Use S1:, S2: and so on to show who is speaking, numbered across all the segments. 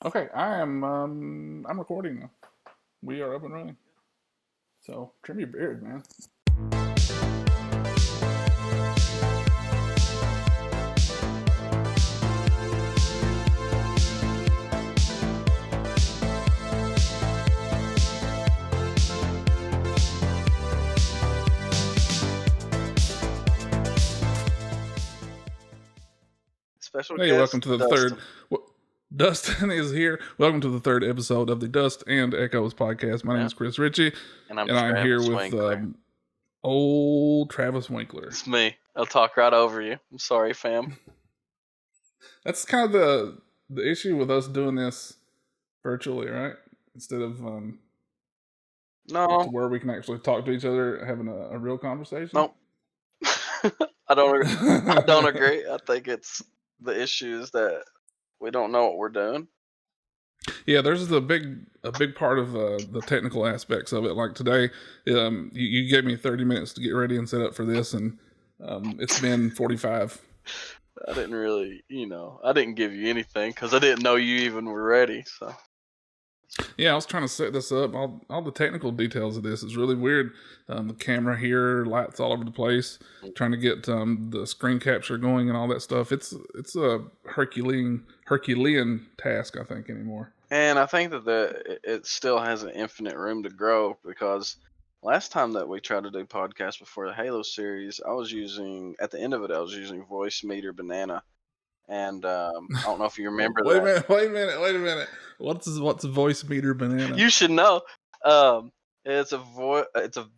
S1: Okay, I'm recording now. We are up and running. So trim your beard, man.
S2: Special
S1: Hey, welcome
S2: guest
S1: to the
S2: Dustin.
S1: third. Dustin is here. Welcome to the third episode of the Dust and Echoes podcast. My name is Chris Ritchie,
S2: And I'm
S1: and I'm here
S2: Travis
S1: with
S2: Winkler.
S1: old Travis Winkler.
S2: It's me. I'll talk right over you. I'm sorry, fam.
S1: That's kind of the issue with us doing this virtually, right? Instead of to
S2: No,
S1: where we can actually talk to each other, having a real conversation.
S2: nope. I don't agree. I think it's the issues that we don't know what we're doing.
S1: Yeah, there's a big part of the technical aspects of it. Like today, you gave me 30 minutes to get ready and set up for this, and it's been 45.
S2: I didn't really, I didn't give you anything because I didn't know you even were ready. So
S1: Yeah, I was trying to set this up. All the technical details of this is really weird. The camera here, lights all over the place. Trying to get the screen capture going and all that stuff. It's a Herculean task, I think, anymore.
S2: And I think that it still has an infinite room to grow because last time that we tried to do podcasts before the Halo series, I was using Voice Meter Banana, and I don't know if you remember
S1: Wait a
S2: that.
S1: minute! Wait a minute! Wait a minute! What's voice meter banana?
S2: You should know. It's a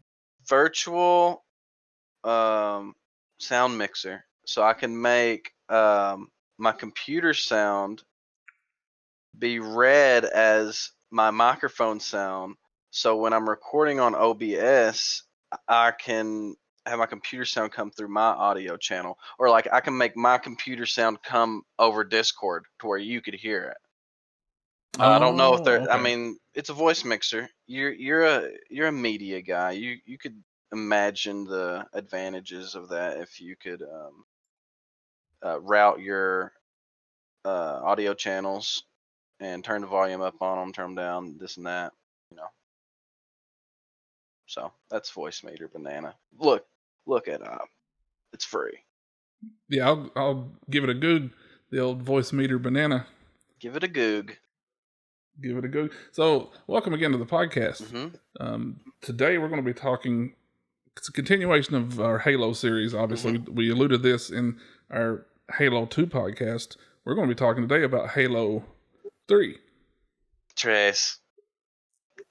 S2: virtual sound mixer, so I can make my computer sound be read as my microphone sound. So when I'm recording on OBS, I can have my computer sound come through my audio channel, or like I can make my computer sound come over Discord to where you could hear it. I don't know if there. I
S1: Okay.
S2: mean, it's a voice mixer. You're a media guy. You could imagine the advantages of that if you could route your audio channels and turn the volume up on them, turn them down, this and that. You know. So that's voice meter banana. Look it up. It's free.
S1: Yeah, I'll give it a goog. The old voice meter banana.
S2: Give it a goog.
S1: Give it a goog. So, welcome again to the podcast.
S2: Mm-hmm.
S1: Today we're going to be talking. It's a continuation of our Halo series. Obviously, we alluded this in our Halo 2 podcast. We're going to be talking today about Halo 3,
S2: Trace.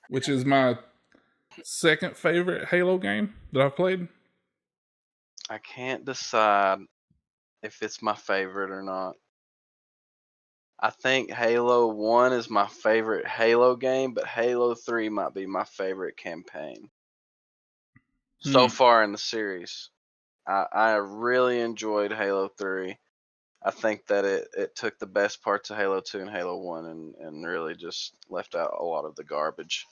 S1: which is my second favorite Halo game that I've played.
S2: I can't decide if it's my favorite or not. I think Halo 1 is my favorite Halo game, but Halo 3 might be my favorite campaign. So far in the series. I really enjoyed Halo 3. I think that it took the best parts of Halo 2 and Halo 1 and really just left out a lot of the garbage.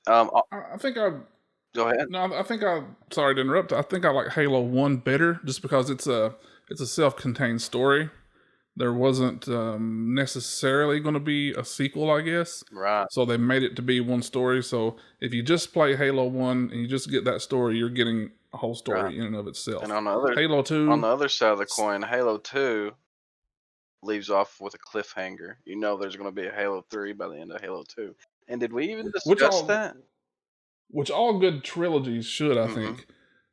S1: I think I
S2: Go ahead.
S1: No, I think sorry to interrupt. I think I like Halo 1 better just because it's a self-contained story. There wasn't necessarily going to be a sequel, I guess.
S2: Right.
S1: So they made it to be one story. So if you just play Halo 1 and you just get that story, you're getting a whole story in and of itself.
S2: And on
S1: Halo 2,
S2: the other side of the coin, Halo 2 leaves off with a cliffhanger. You know there's going to be a Halo 3 by the end of Halo 2. And did we even discuss that?
S1: Which all good trilogies should, I think.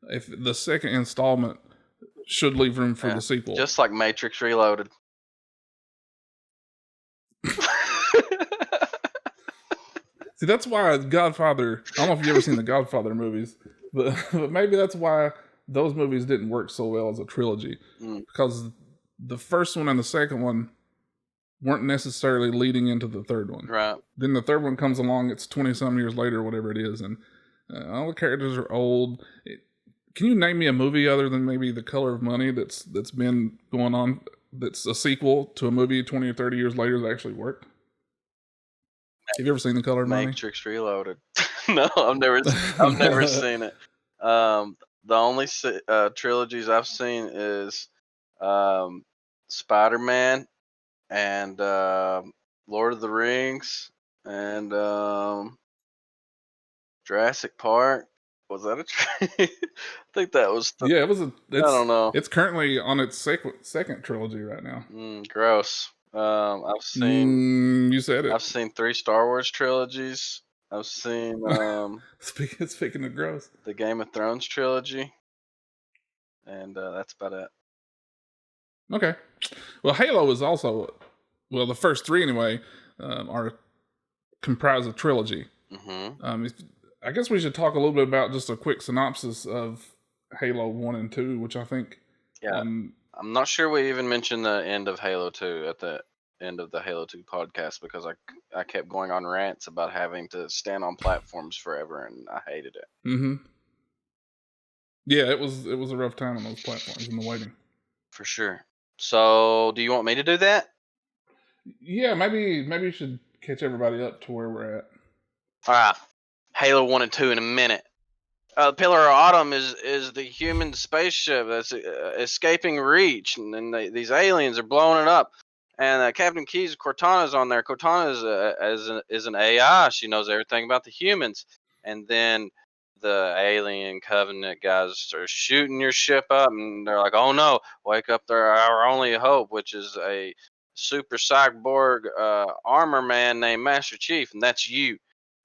S1: If the second installment should leave room for the sequel.
S2: Just like Matrix Reloaded.
S1: See, that's why Godfather. I don't know if you've ever seen the Godfather movies, but maybe that's why those movies didn't work so well as a trilogy because the first one and the second one weren't necessarily leading into the third one.
S2: Right.
S1: Then the third one comes along. It's 20-some years later, whatever it is, and all the characters are old. Can you name me a movie other than maybe The Color of Money that's been going on that's a sequel to a movie 20 or 30 years later that actually worked? Have you ever seen The Color of Money?
S2: Matrix Reloaded. No, I've never seen it. The only trilogies I've seen is Spider-Man and Lord of the Rings, and Jurassic Park. Was that a I think that was the.
S1: Yeah,
S2: I don't know.
S1: it's currently on its second trilogy right now.
S2: Gross.
S1: You said it.
S2: I've seen 3 Star Wars trilogies. I've seen
S1: Speaking of gross.
S2: the Game of Thrones trilogy, and that's about it.
S1: Okay. Well, Halo is also, well, the first three anyway, are comprised of trilogy.
S2: Mm-hmm.
S1: I guess we should talk a little bit about just a quick synopsis of Halo 1 and 2, which I think.
S2: Yeah, I'm not sure we even mentioned the end of Halo 2 at the end of the Halo 2 podcast because I kept going on rants about having to stand on platforms forever, and I hated it.
S1: Mm-hmm. Yeah, it was a rough time on those platforms and the waiting.
S2: For sure. So, do you want me to do that?
S1: Yeah, maybe you should catch everybody up to where we're at.
S2: All right. Halo 1 and 2 in a minute. Pillar of Autumn is the human spaceship that's escaping Reach, and then these aliens are blowing it up. And Captain Keyes Cortana's on there. Cortana is an AI. She knows everything about the humans. And then the alien Covenant guys are shooting your ship up, and they're like, "Oh no, wake up! They're our only hope," which is a super cyborg armor man named Master Chief, and that's you.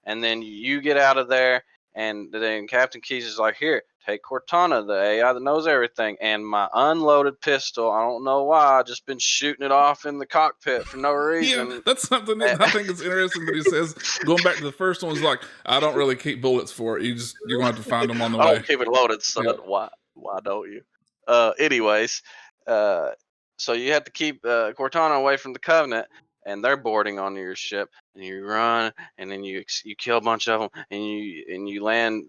S2: And then you get out of there, and then Captain Keyes is like, "Here, take Cortana, the AI that knows everything, and my unloaded pistol. I don't know why. I've just been shooting it off in the cockpit for no
S1: Yeah,
S2: reason."
S1: that's something that I think is interesting that he says. Going back to the first one, is like, I don't really keep bullets for it. You're going to have to find them on the
S2: I
S1: way.
S2: don't keep it loaded, son.
S1: Yeah.
S2: Why don't you? Anyways, uh, so you have to keep Cortana away from the Covenant, and they're boarding onto your ship, and you run, and then you kill a bunch of them, and you land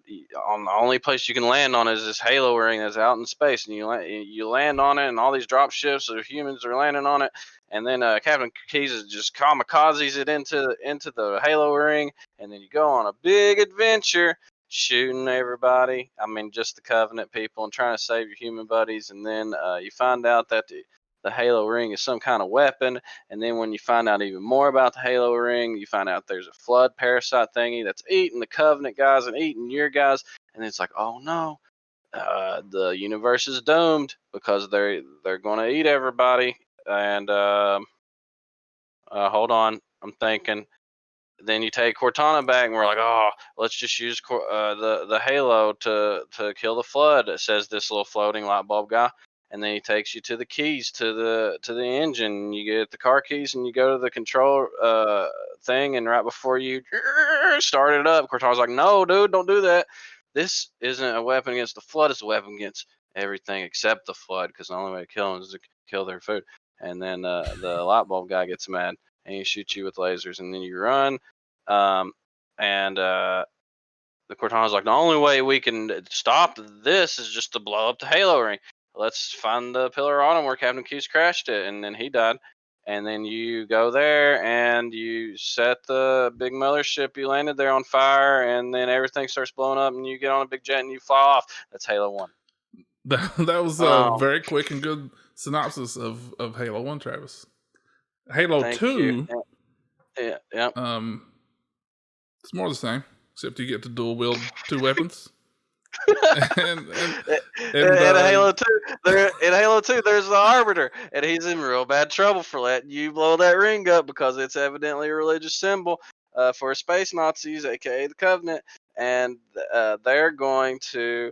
S2: on the only place you can land on is this Halo ring that's out in space, and you land on it, and all these drop ships of humans are landing on it, and then Captain Keyes is just kamikazes it into the Halo ring, and then you go on a big adventure shooting everybody. I mean, just the Covenant people and trying to save your human buddies. And then you find out that the Halo ring is some kind of weapon. And then when you find out even more about the Halo ring, you find out there's a flood parasite thingy that's eating the Covenant guys and eating your guys. And it's like, oh no, the universe is doomed because they're going to eat everybody. And hold on, I'm thinking. Then you take Cortana back, and we're like, oh, let's just use the Halo to kill the flood. It says this little floating light bulb guy, and then he takes you to the keys to the engine. You get the car keys, and you go to the control thing, and right before you start it up, Cortana's like, no, dude, don't do that. This isn't a weapon against the flood. It's a weapon against everything except the flood, because the only way to kill them is to kill their food. And then the light bulb guy gets mad, and he shoots you with lasers, and then you run. And the Cortana's like, the only way we can stop this is just to blow up the Halo ring. Let's find the Pillar of Autumn where Captain Q's crashed it, and then he died. And then you go there and you set the big mothership you landed there on fire, and then everything starts blowing up, and you get on a big jet and you fly off. That's Halo 1.
S1: That was a very quick and good synopsis of Halo 1, Travis. Halo
S2: Thank
S1: 2,
S2: you. Yeah.
S1: it's more the same, except you get to dual wield two weapons.
S2: In Halo 2, there's the Arbiter, and he's in real bad trouble for letting you blow that ring up because it's evidently a religious symbol for space Nazis, aka the Covenant, and they're going to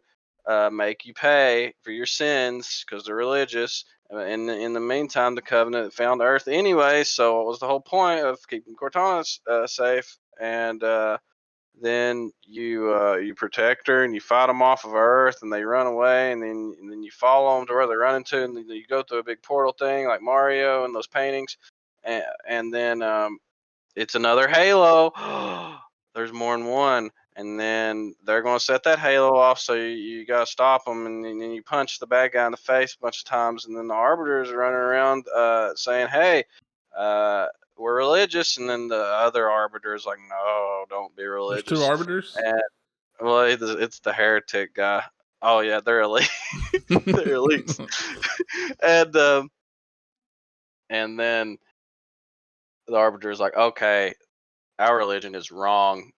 S2: make you pay for your sins because they're religious. In the meantime, the Covenant found Earth anyway, so it was the whole point of keeping Cortana safe, and then you protect her and you fight them off of Earth, and they run away, and then you follow them to where they're running to, and then you go through a big portal thing like Mario and those paintings, and then it's another Halo. There's more than one, and then they're going to set that Halo off, so you got to stop them, and then you punch the bad guy in the face a bunch of times, and then the Arbiters are running around saying, hey, we're religious, and then the other Arbiter is like, no, don't be religious.
S1: There's two Arbiters?
S2: And, well, it's the heretic guy. Oh, yeah, they're elite. They're elites. And then the Arbiter is like, okay, our religion is wrong.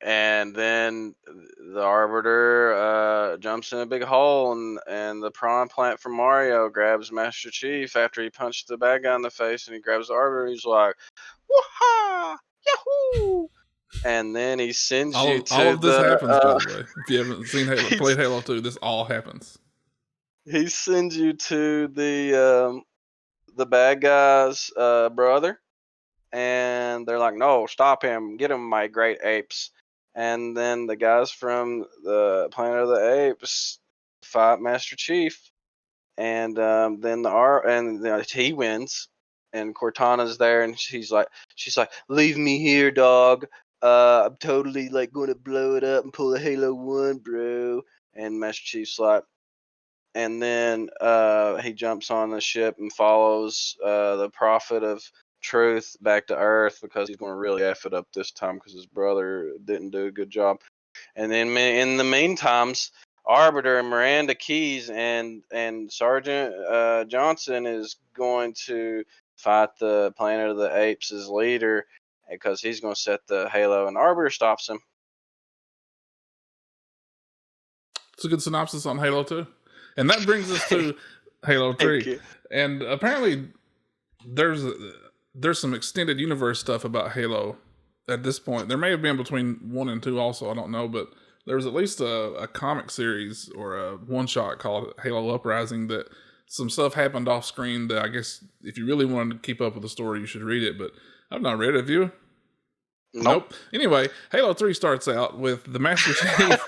S2: And then the Arbiter jumps in a big hole, and the prawn plant from Mario grabs Master Chief after he punched the bad guy in the face, and he grabs the Arbiter. And he's like, "Woohoo! Yahoo!" And then he sends you
S1: All
S2: to
S1: of this
S2: the.
S1: happens, by the way. If you haven't seen played
S2: He's-
S1: Halo 2, this all happens.
S2: he sends you to the bad guy's brother, and they're like, "No, stop him! Get him, my great apes!" And then the guys from the Planet of the Apes fight Master Chief, and then he wins, and Cortana's there, and she's like, "Leave me here, dog. I'm totally like going to blow it up and pull a Halo 1, bro." And Master Chief's like, and then he jumps on the ship and follows the Prophet of Truth back to Earth because he's going to really F it up this time because his brother didn't do a good job. And then in the meantimes, Arbiter and Miranda Keys and Sergeant Johnson is going to fight the Planet of the Apes' leader because he's going to set the Halo, and Arbiter stops him.
S1: It's a good synopsis on Halo 2. And that brings us to Halo 3. And apparently there's some extended universe stuff about Halo at this point. There may have been between 1 and 2 also, I don't know, but there was at least a comic series or a one-shot called Halo Uprising that some stuff happened off screen that I guess if you really wanted to keep up with the story, you should read it, but I've not read it. Have you? Nope. Anyway, Halo 3 starts out with the Master Chief.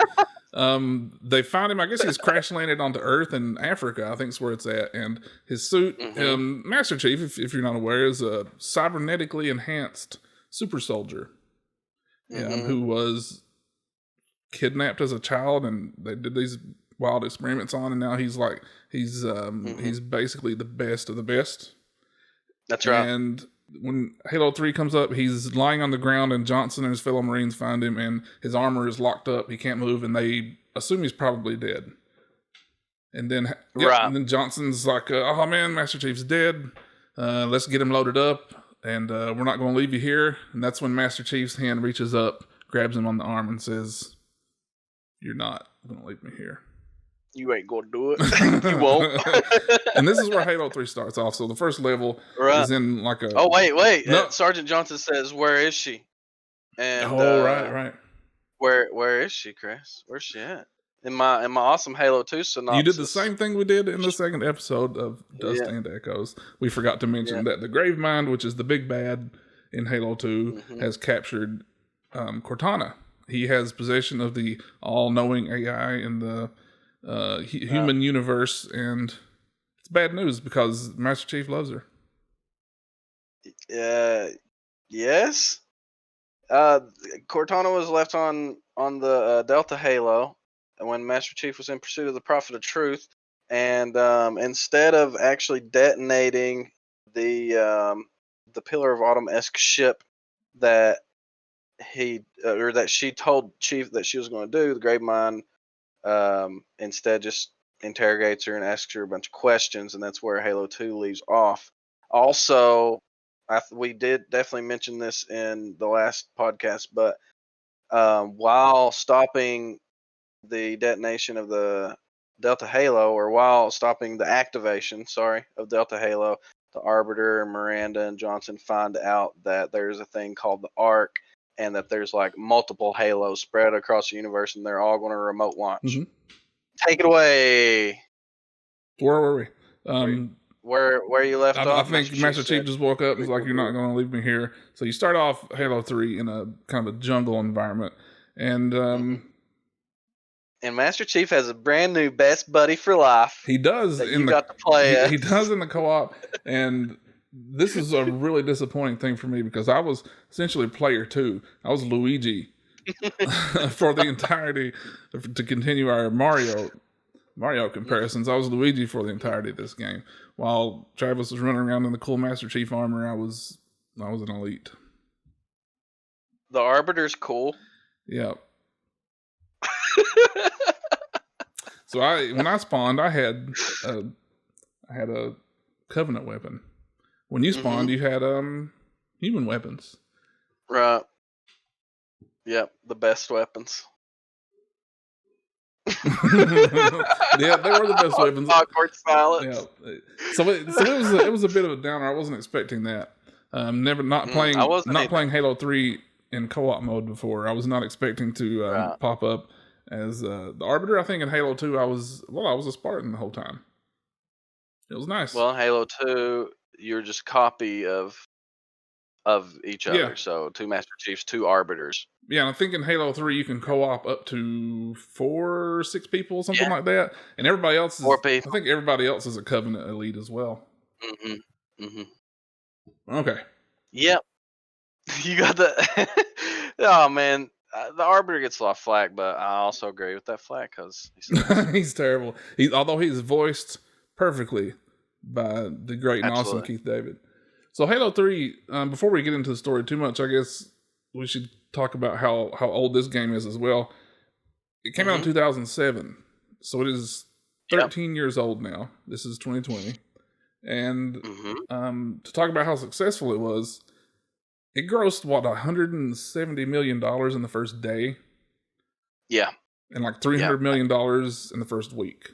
S1: They find him, I guess he's crash landed onto Earth in Africa, I think is where it's at, and his suit, Master Chief, if you're not aware, is a cybernetically enhanced super soldier who was kidnapped as a child, and they did these wild experiments on, and now he's basically the best of the best.
S2: That's right.
S1: And when Halo 3 comes up, he's lying on the ground, and Johnson and his fellow Marines find him, and his armor is locked up. He can't move, and they assume he's probably dead. And then, and then Johnson's like, "Oh man, Master Chief's dead. Let's get him loaded up, and we're not going to leave you here." And that's when Master Chief's hand reaches up, grabs him on the arm, and says, "You're not going to leave me here.
S2: You ain't gonna do it. You won't."
S1: And this is where Halo 3 starts off. So the first level is in like a...
S2: Oh, wait. No. Sergeant Johnson says, "Where is she?" And
S1: right.
S2: Where is she, Chris? Where's she at? In my awesome Halo 2 synopsis.
S1: You did the same thing we did in the second episode of Dust and Echoes. We forgot to mention that the Gravemind, which is the big bad in Halo 2, has captured Cortana. He has possession of the all-knowing AI in the human universe, and it's bad news because Master Chief loves her.
S2: Yes. Cortana was left on the Delta Halo when Master Chief was in pursuit of the Prophet of Truth, and instead of actually detonating the Pillar of Autumn-esque ship that that she told Chief that she was going to do, the Gravemind instead just interrogates her and asks her a bunch of questions, and that's where Halo 2 leaves off. Also, we did definitely mention this in the last podcast, but while stopping the detonation of the Delta Halo, or while stopping the activation, of Delta Halo, the Arbiter, Miranda, and Johnson find out that there's a thing called the Ark, and that there's like multiple Halos spread across the universe, and they're all going to remote launch. Take it away.
S1: Where were we?
S2: Where you left off?
S1: I think Master Chief just woke up and was like, "You're not going to leave me here." So you start off Halo 3 in a kind of a jungle environment, and
S2: and Master Chief has a brand new best buddy for life.
S1: He does.
S2: He does
S1: in the co-op, and this is a really disappointing thing for me because I was essentially player 2. I was Luigi for the entirety to continue our Mario comparisons. I was Luigi for the entirety of this game, while Travis was running around in the cool Master Chief armor. I was an elite.
S2: The Arbiter's cool.
S1: Yeah. So when I spawned, I had a Covenant weapon. When you spawned, you had Human weapons.
S2: Right. Yep, the best weapons.
S1: Yeah, they were the best weapons.
S2: Awkward
S1: Yeah.
S2: silence.
S1: It was a bit of a downer. I wasn't expecting that. Never
S2: I wasn't
S1: not
S2: either.
S1: playing Halo 3 in co-op mode before. I was not expecting to
S2: Right.
S1: pop up as the Arbiter. I think in Halo 2 I was a Spartan the whole time. It was nice.
S2: Well, in Halo 2, you're just a copy of each
S1: Yeah.
S2: other. So 2 Master Chiefs, 2 Arbiters.
S1: Yeah, and I think in Halo 3 you can co-op up to 4 or 6 people, something
S2: Yeah,
S1: like that. And everybody else
S2: 4
S1: is I
S2: people.
S1: think everybody else is a Covenant elite as well.
S2: Mhm. Mhm.
S1: Okay.
S2: Yep. You got the Oh, man. The Arbiter gets a lot of flack, but I also agree with that flack because he's awesome.
S1: He's terrible. Although he's voiced perfectly by the great and awesome
S2: Absolutely.
S1: Keith David. So Halo 3, before we get into the story too much, I guess we should talk about how old this game is as well. It came out in
S2: Mhm.
S1: 2007, so it is
S2: Yep.
S1: 13 years old now. This is 2020. And
S2: Mhm.
S1: to talk about how successful it was, it grossed, what, $170 million in the first day?
S2: Yeah.
S1: And like
S2: Yeah.
S1: $300 million in the first week.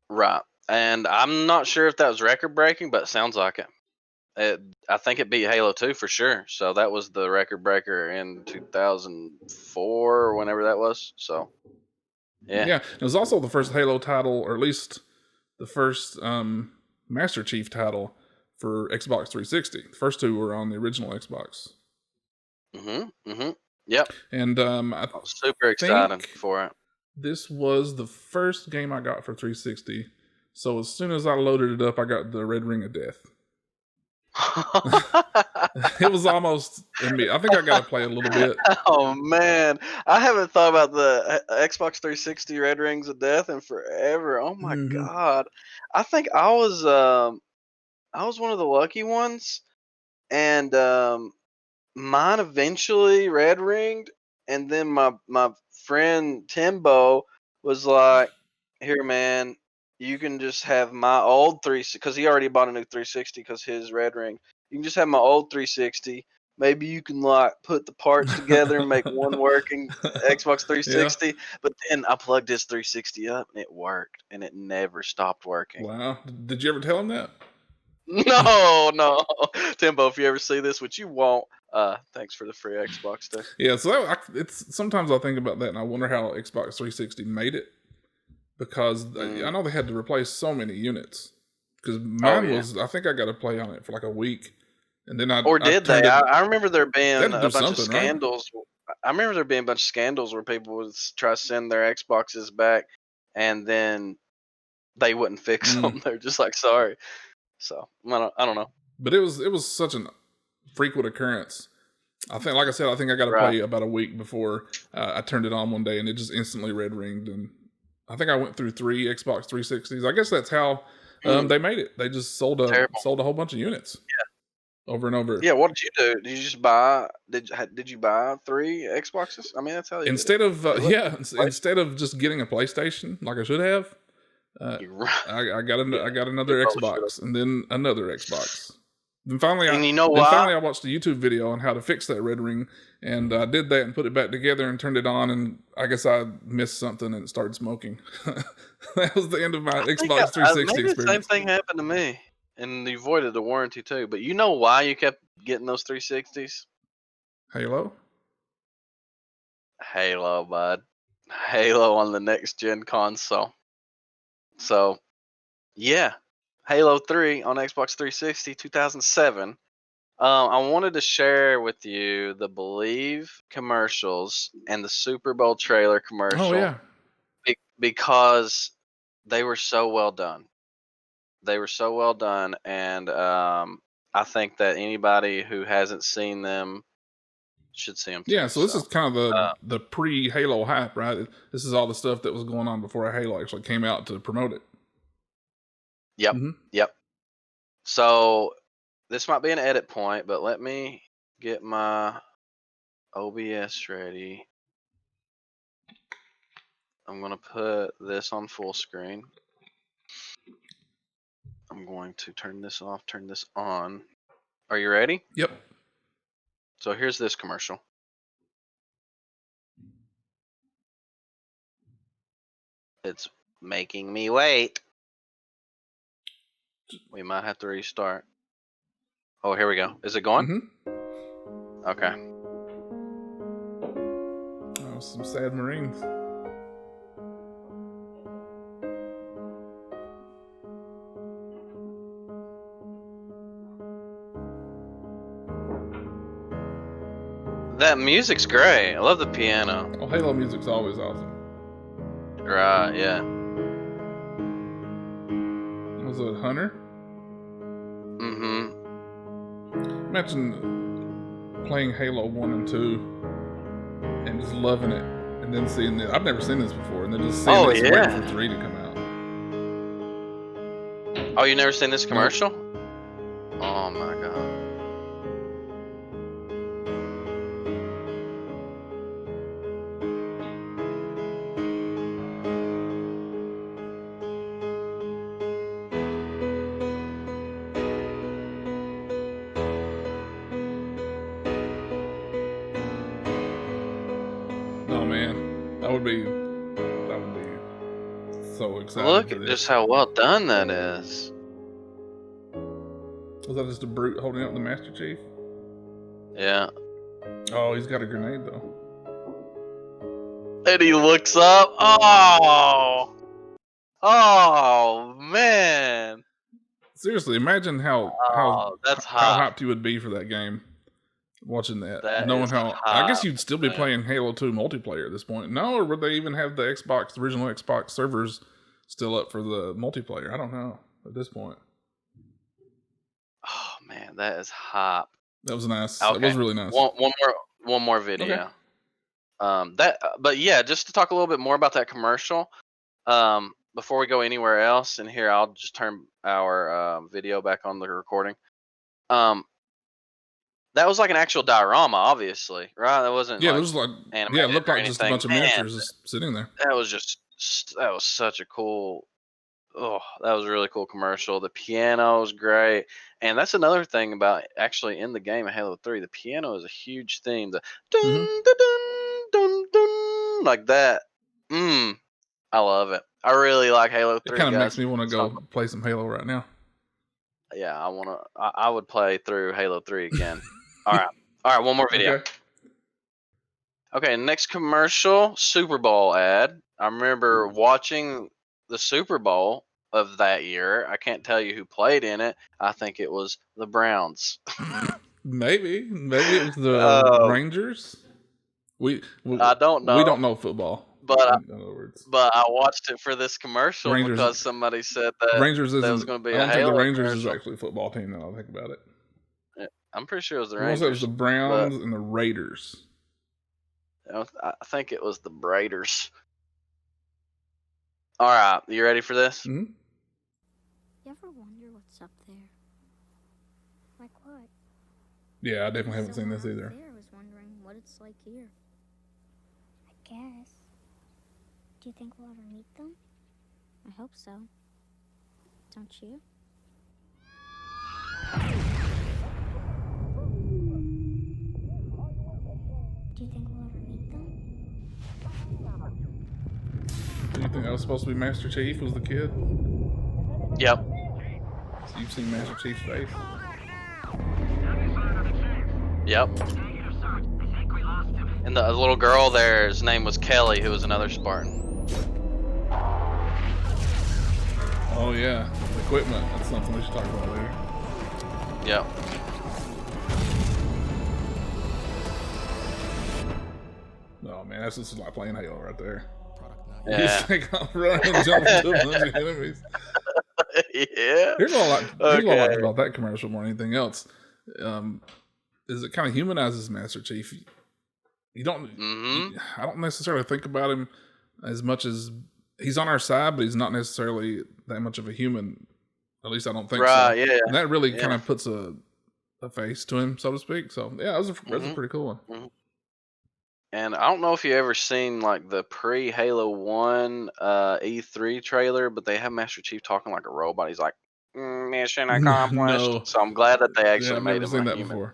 S2: Right. And I'm not sure if that was record breaking, but it sounds like it. I think it beat Halo 2 for sure. So that was the record breaker in 2004 or whenever that was. So, yeah.
S1: Yeah, it was also the first Halo title, or at least the first Master Chief title for Xbox 360. The first two were on the original Xbox.
S2: Mhm. Mhm. Yep.
S1: And I
S2: I was super excited
S1: think
S2: for it.
S1: this was the first game I got for 360. So as soon as I loaded it up, I got the Red Ring of Death. It was almost immediate. I think I got to play a little bit.
S2: Oh man, I haven't thought about the Xbox 360 Red Rings of Death in forever. Oh my
S1: Hmm.
S2: god, I think I was one of the lucky ones, and mine eventually red ringed, and then my friend Timbo was like, "Here, man, you can just have my old 360 because he already bought a new 360 because his red ring. You can just have my old 360. Maybe you can like put the parts together and make one working Xbox
S1: Yeah.
S2: 360." But then I plugged his 360 up and it worked, and it never stopped working.
S1: Wow. Did you ever tell him that?
S2: No, no, Timbo, if you ever see this, which you won't, thanks for the free Xbox stuff.
S1: Yeah. So it's sometimes I think about that and I wonder how Xbox 360 made it, because I
S2: Mm.
S1: know they had to replace so many units. Because
S2: Oh
S1: mine
S2: yeah.
S1: was, I think I got to play on it for like a week, and then
S2: Or
S1: I
S2: did
S1: turned
S2: they?
S1: it.
S2: I remember there
S1: They had
S2: being
S1: to
S2: a
S1: do
S2: bunch of
S1: something, right?
S2: scandals. I remember there being a bunch of scandals where people would try to send their Xboxes back, and then they wouldn't fix
S1: Mm.
S2: them. They're just like, sorry. So I don't know.
S1: But it was such an frequent occurrence. I think, like I said, I think I got to
S2: Right.
S1: play about a week before I turned it on one day, and it just instantly red ringed. And I think I went through 3 Xbox 360s. I guess that's how
S2: Mm,
S1: they made it. They just
S2: terrible.
S1: sold a whole bunch of units over and over.
S2: Yeah. What did you do? Did you just buy? Did you buy 3 Xboxes? I mean, that's how they did it.
S1: Instead of
S2: They let play.
S1: instead of just getting a PlayStation like I should have, uh,
S2: You're right.
S1: I
S2: Yeah.
S1: got
S2: You
S1: another
S2: probably should have.
S1: Xbox, and then another Xbox.
S2: And you know why?
S1: Finally I watched a YouTube video on how to fix that red ring, and I did that and put it back together and turned it on, and I guess I missed something and it started smoking. That was the end of my
S2: I think
S1: Xbox 360
S2: maybe the same
S1: experience.
S2: thing happened to me, and you voided the warranty too. But you know why you kept getting those 360s?
S1: Halo?
S2: Halo, bud. Halo on the next gen console. So yeah, Halo 3 on Xbox 360, 2007. I wanted to share with you the Believe commercials and the Super Bowl trailer
S1: Oh
S2: commercial
S1: yeah.
S2: because they were so well done. They were so well done, and I think that anybody who hasn't seen them should see them
S1: Yeah,
S2: too.
S1: so this is
S2: So,
S1: kind of
S2: uh,
S1: the pre-Halo hype, right? This is all the stuff that was going on before Halo actually came out to promote it.
S2: yep,
S1: Hmm.
S2: yep. So this might be an edit point, but let me get my OBS ready. I'm gonna put this on full screen. I'm going to turn this off, turn this on. Are you ready?
S1: Yep.
S2: So here's this commercial. It's making me wait. We might have to restart. Oh, here we go. Is it going?
S1: Mm-hmm.
S2: Okay.
S1: Oh, some sad Marines.
S2: That music's great. I love the piano.
S1: Well, Halo music's always awesome.
S2: Right, yeah.
S1: Was it Hunter?
S2: Mm-hmm.
S1: Imagine playing Halo 1 and 2 and just loving it, and then seeing this. I've never seen this before, and then just seeing this waiting for 3 to come out.
S2: Oh, you never seen this commercial?
S1: Nope.
S2: Oh my god.
S1: Oh man, that would be so exciting.
S2: Look
S1: for
S2: at
S1: this.
S2: just how well done that is.
S1: Was that just a brute holding up the Master Chief?
S2: Yeah.
S1: Oh, he's got a grenade though.
S2: And he looks up. Oh. Oh man.
S1: Seriously, imagine how
S2: that's
S1: how
S2: hot.
S1: hyped you would be for that game. Watching that,
S2: That
S1: knowing
S2: is
S1: how I guess
S2: hot,
S1: you'd still be
S2: man.
S1: playing Halo 2 multiplayer at this point. No, or would they even have the original Xbox servers still up for the multiplayer? I don't know at this point.
S2: Oh man, that is hot.
S1: That was nice.
S2: Okay.
S1: That was really nice.
S2: One more video. Okay. But yeah, just to talk a little bit more about that commercial. Before we go anywhere else, and here I'll just turn our video back on the recording. That was like an actual diorama, obviously, right? That wasn't
S1: Yeah,
S2: like
S1: it was like
S2: animated
S1: it looked
S2: or
S1: like just a
S2: anything.
S1: bunch of
S2: Man,
S1: miniatures just sitting there.
S2: that was such a cool. Oh, that was a really cool commercial. The piano was great, and that's another thing about actually in the game of Halo 3. The piano is a huge theme. The dun dun dun dun dun like that. I love it. I really like Halo 3.
S1: It kind of
S2: guys.
S1: makes me want to go play some Halo right now.
S2: Yeah, I would play through Halo 3 again. All right. One more video. Okay, next commercial, Super Bowl ad. I remember watching the Super Bowl of that year. I can't tell you who played in it. I think it was the Browns.
S1: Maybe it was the Rangers.
S2: I don't know.
S1: We don't know football.
S2: But
S1: in other words,
S2: I watched it for this commercial because somebody said that
S1: Rangers
S2: there was going to be
S1: I don't
S2: a
S1: think
S2: Halo
S1: the Rangers
S2: commercial.
S1: is actually a football team. Now I think about it.
S2: Yeah, I'm pretty sure it was the
S1: Rangers.
S2: Rangers.
S1: It was the Browns and the Raiders.
S2: I think it was the Raiders. All right, you ready for this?
S1: Mm-hmm.
S3: You ever wonder what's up there? Like what?
S1: Yeah, I definitely haven't seen this either.
S3: I was wondering what it's like here. I guess. Do you think we'll ever meet them? I hope so. Don't you? Do you think we'll ever meet them?
S1: Do you think that was supposed to be Master Chief? Was the kid?
S2: Yep.
S1: So you've seen Master Chief's face?
S2: Yep. And the little girl there's name was Kelly, who was another Spartan.
S1: Oh yeah, equipment. That's something we should talk about later.
S2: Yep.
S1: Oh man, that's just like playing Halo right there.
S2: Yeah.
S1: You just take off running and jump into a bunch of enemies.
S2: Yeah.
S1: Here's what I like about that commercial more than anything else. Is it kind of humanizes Master Chief. You don't. I don't necessarily think about him as much as he's on our side, but he's not necessarily that much of a human. At least I don't think so.
S2: Right, yeah.
S1: And that really kind of puts a face to him, so to speak. So yeah, that was a pretty cool one.
S2: Mm-hmm. And I don't know if you ever seen like the pre-Halo 1 E3 trailer, but they have Master Chief talking like a robot. He's like, mission accomplished.
S1: No.
S2: So I'm glad that they actually
S1: I've
S2: made
S1: never
S2: him
S1: seen
S2: a
S1: that
S2: human.
S1: before.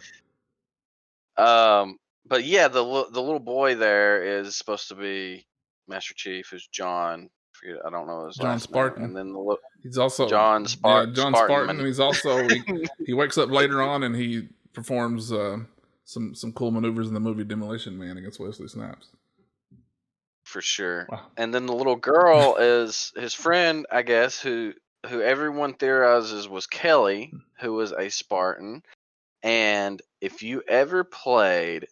S2: But yeah, the little boy there is supposed to be Master Chief, who's John. I don't know his
S1: John
S2: last name.
S1: Spartan.
S2: And then the
S1: He's also
S2: John
S1: John Spartan, and
S2: Spartanman.
S1: he's also he wakes up later on and he performs some cool maneuvers in the movie Demolition Man against Wesley Snipes.
S2: For sure.
S1: Wow.
S2: And then the little girl is his friend, I guess, who everyone theorizes was Kelly, who was a Spartan. And if you ever played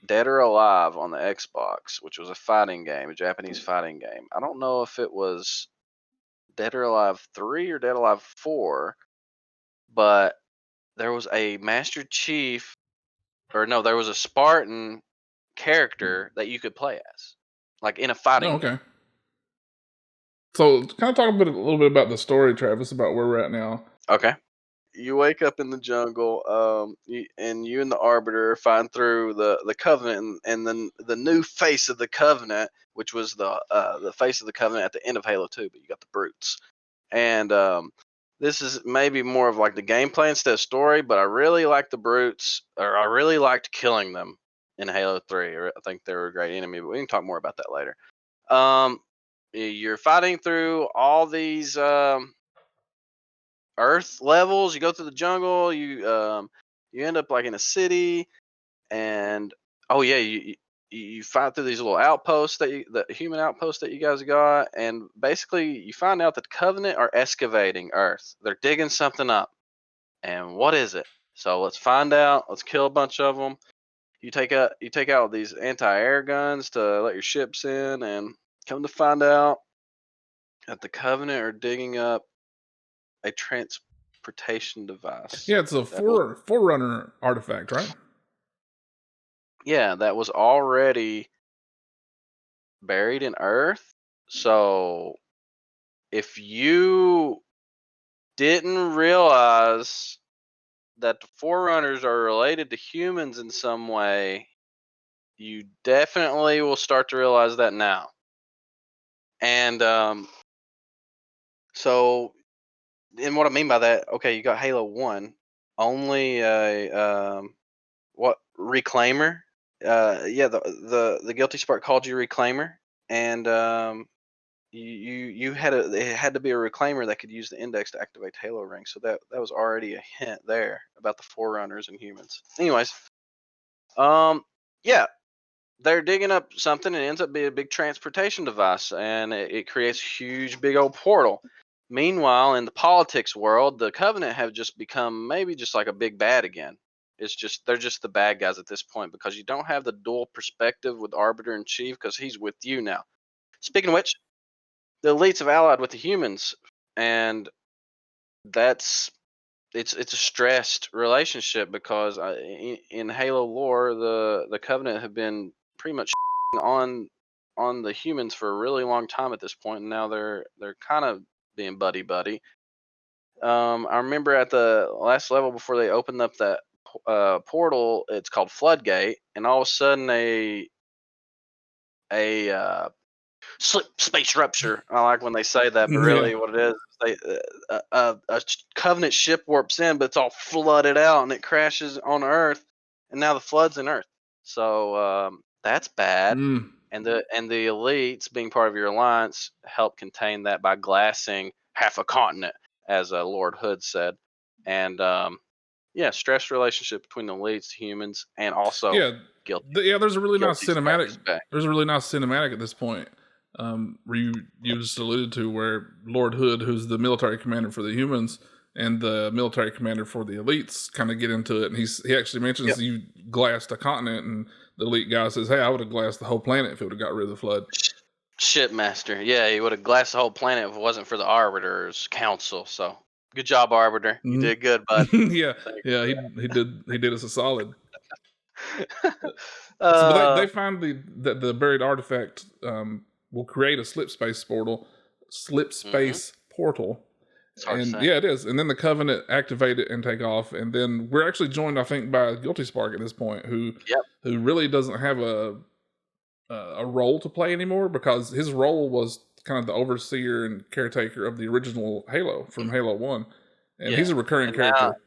S2: Dead or Alive on the Xbox, which was a fighting game, a Japanese fighting game, I don't know if it was Dead or Alive 3 or Dead or Alive 4, but there was a Master Chief, or no, there was a Spartan character that you could play as, like in a fighting
S1: Oh, okay.
S2: game.
S1: So, kind of talk a little bit about the story, Travis, about where we're at now.
S2: Okay. You wake up in the jungle, and you and the Arbiter find through the Covenant, and then the new face of the Covenant, which was the face of the Covenant at the end of Halo 2, but you got the Brutes. And this is maybe more of like the gameplay instead of story, but I really like the Brutes, or I really liked killing them in Halo 3. I think they were a great enemy, but we can talk more about that later. You're fighting through all these Earth levels. You go through the jungle. You end up like in a city, and oh yeah, you fight through these little outposts the human outposts that you guys got, and basically you find out that the Covenant are excavating Earth. They're digging something up, and what is it? So let's find out. Let's kill a bunch of them. You take out these anti-air guns to let your ships in, and come to find out that the Covenant are digging up a transportation device.
S1: Yeah, it's a Forerunner artifact, right?
S2: Yeah, that was already buried in Earth. So if you didn't realize that the Forerunners are related to humans in some way, you definitely will start to realize that now. And so, and what I mean by that, okay, you got Halo 1, only a what reclaimer? Yeah, the Guilty Spark called you reclaimer, and you had it had to be a reclaimer that could use the index to activate Halo Ring. So that was already a hint there about the Forerunners and humans. Anyways, yeah, they're digging up something and it ends up being a big transportation device, and it creates a huge big old portal. Meanwhile, in the politics world, the Covenant have just become maybe just like a big bad again. It's just they're just the bad guys at this point because you don't have the dual perspective with Arbiter and Chief because he's with you now. Speaking of which, the elites have allied with the humans, and that's it's a stressed relationship because in Halo lore, the Covenant have been pretty much on the humans for a really long time at this point, and now they're kind of being buddy buddy. I remember at the last level before they opened up that portal, it's called Floodgate, and all of a sudden a slip space rupture. I like when they say that, but really what it is, they a Covenant ship warps in, but it's all flooded out and it crashes on Earth, and now the flood's in Earth. So that's bad.
S1: Mm.
S2: And the elites, being part of your alliance, help contain that by glassing half a continent, as Lord Hood said. And yeah, stress relationship between the elites, humans, and also guilty.
S1: There's a really nice
S2: Guilty
S1: cinematic.
S2: Sparks back.
S1: There's a really nice cinematic at this point, where you just alluded to, where Lord Hood, who's the military commander for the humans, and the military commander for the elites, kind of get into it, and he actually mentions you glassed a continent, and the elite guy says, "Hey, I would have glassed the whole planet if it would have got rid of the flood."
S2: Shipmaster, yeah, he would have glassed the whole planet if it wasn't for the Arbiter's council. So good job, Arbiter. You did good, bud.
S1: yeah, he did us a solid. But they find the buried artifact will create a slip space portal, and it is. And then the Covenant activate it and take off, and then we're actually joined, I think, by Guilty Spark at this point, who really doesn't have a role to play anymore, because his role was kind of the overseer and caretaker of the original Halo from Halo 1, and he's a recurring character.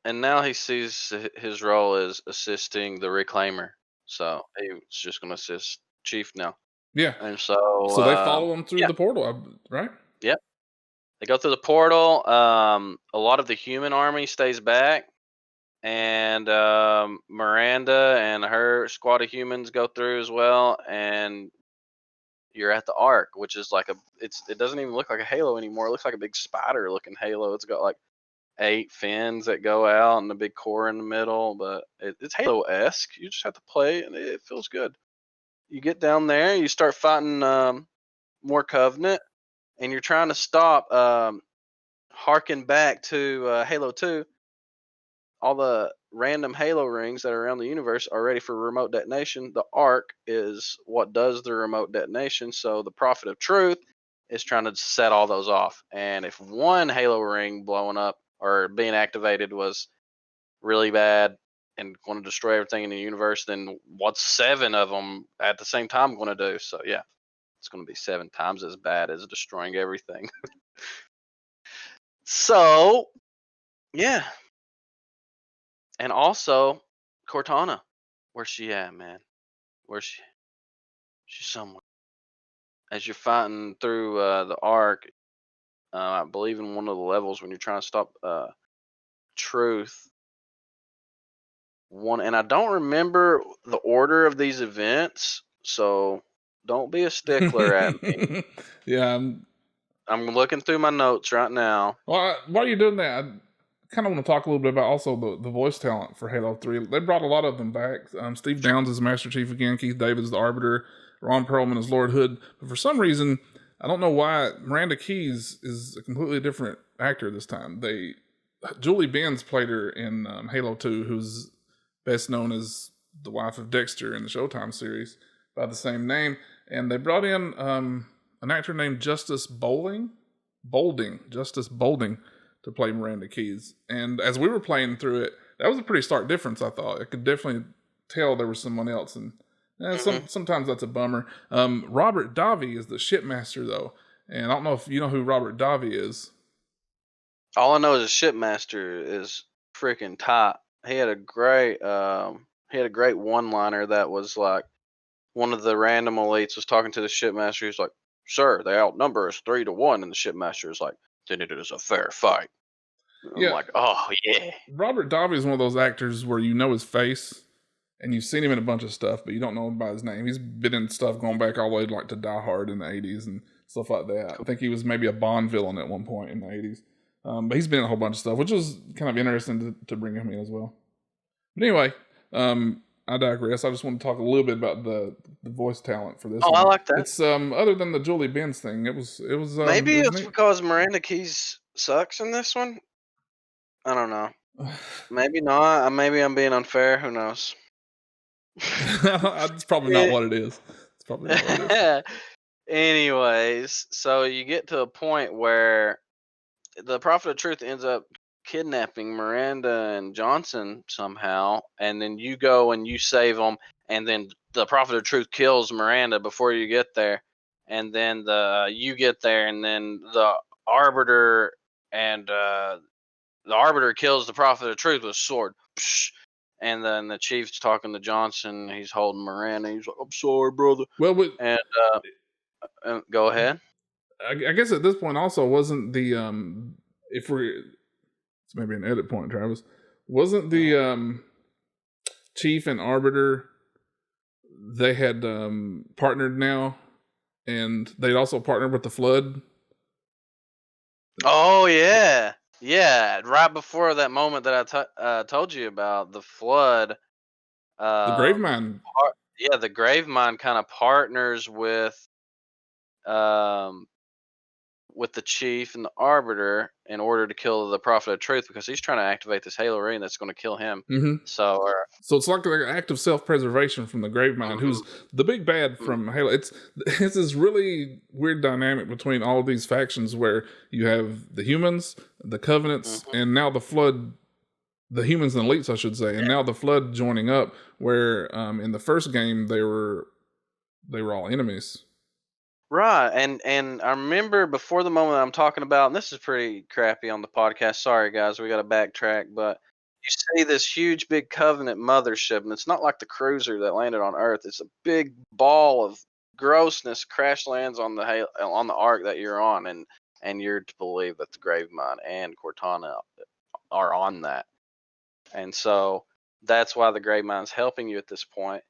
S2: and now he sees his role as assisting the Reclaimer. So he's just going to assist Chief now.
S1: Yeah.
S2: And so,
S1: So they follow him through
S2: yeah,
S1: the portal, right?
S2: yep. They go through the portal. A lot of the human army stays back, and Miranda and her squad of humans go through as well. And you're at the Ark, which is like it doesn't even look like a halo anymore. It looks like a big spider-looking halo. It's got like 8 fins that go out and a big core in the middle, but it's Halo-esque. You just have to play, and it feels good. You get down there, you start fighting more Covenant, and you're trying to stop. Harken back to Halo 2. All the random Halo rings that are around the universe are ready for remote detonation. The Ark is what does the remote detonation. So the Prophet of Truth is trying to set all those off. And if one Halo ring blowing up or being activated was really bad and going to destroy everything in the universe, then what's 7 of them at the same time going to do? So yeah, it's going to be 7 times as bad as destroying everything. So yeah, and also Cortana, where's she at, man? Where's she? She's somewhere. As you're fighting through the Ark, I believe in one of the levels when you're trying to stop Truth. And I don't remember the order of these events, so don't be a stickler at me.
S1: Yeah.
S2: I'm looking through my notes right now.
S1: Well, while you're doing that, I kind of want to talk a little bit about also the voice talent for Halo 3. They brought a lot of them back. Steve Downes is Master Chief again. Keith David is the Arbiter. Ron Perlman is Lord Hood. But for some reason, I don't know why, Miranda Keyes is a completely different actor this time. Julie Benz played her in Halo 2, who's best known as the wife of Dexter in the Showtime series by the same name. And they brought in an actor named Justice Bolding to play Miranda Keyes. And as we were playing through it, that was a pretty stark difference, I thought. I could definitely tell there was someone else. And sometimes that's a bummer. Robert Davi is the shipmaster, though. And I don't know if you know who Robert Davi is.
S2: All I know is the shipmaster is freaking top. He had a great one-liner that was like, one of the random elites was talking to the shipmaster. He's like, "Sir, they outnumber us 3-1," and the shipmaster is like, "Then it is a fair fight." I'm like, "Oh yeah."
S1: Robert Davi is one of those actors where you know his face, and you've seen him in a bunch of stuff, but you don't know him by his name. He's been in stuff going back all the way to Die Hard in the 80s and stuff like that. I think he was maybe a Bond villain at one point in the 80s. But he's been in a whole bunch of stuff, which was kind of interesting to bring him in as well. But anyway, I digress. I just want to talk a little bit about the voice talent for this.
S2: Oh, I like that.
S1: It's other than the Julie Benz thing, it was
S2: Maybe
S1: it was
S2: it's
S1: neat.
S2: because Miranda Keyes sucks in this one. I don't know. Maybe not. Maybe I'm being unfair. Who knows?
S1: It's probably not what it is. It's probably not what it is.
S2: Anyways, so you get to a point where the Prophet of Truth ends up kidnapping Miranda and Johnson somehow, and then you go and you save them, and then the Prophet of Truth kills Miranda before you get there, and then you get there, and then the Arbiter kills the Prophet of Truth with a sword. And then the Chief's talking to Johnson. He's holding Miranda. He's like, "I'm sorry, brother."
S1: Well,
S2: And go ahead.
S1: I guess at this point also wasn't the if we're it's maybe an edit point, Travis. Wasn't the Chief and Arbiter, they had partnered now, and they'd also partnered with the Flood?
S2: Oh yeah, yeah. Right before that moment that I told you about, the Flood.
S1: The Gravemind.
S2: Yeah, the Gravemind kind of partners with the Chief and the Arbiter in order to kill the Prophet of Truth, because he's trying to activate this Halo ring that's going to kill him.
S1: Mm-hmm.
S2: So
S1: it's like an act of self-preservation from the Gravemind, who's the big bad from Halo. It's this really weird dynamic between all of these factions where you have the humans, the Covenants, and now the Flood. The humans and elites, I should say, and now the Flood joining up. Where in the first game they were all enemies.
S2: Right, and I remember before the moment I'm talking about, and this is pretty crappy on the podcast. Sorry guys, we got to backtrack, but you see this huge big Covenant mothership, and it's not like the cruiser that landed on Earth. It's a big ball of grossness crash lands on on the ark that you're on, and you're to believe that the Gravemind and Cortana are on that, and so that's why the Gravemind's helping you at this point.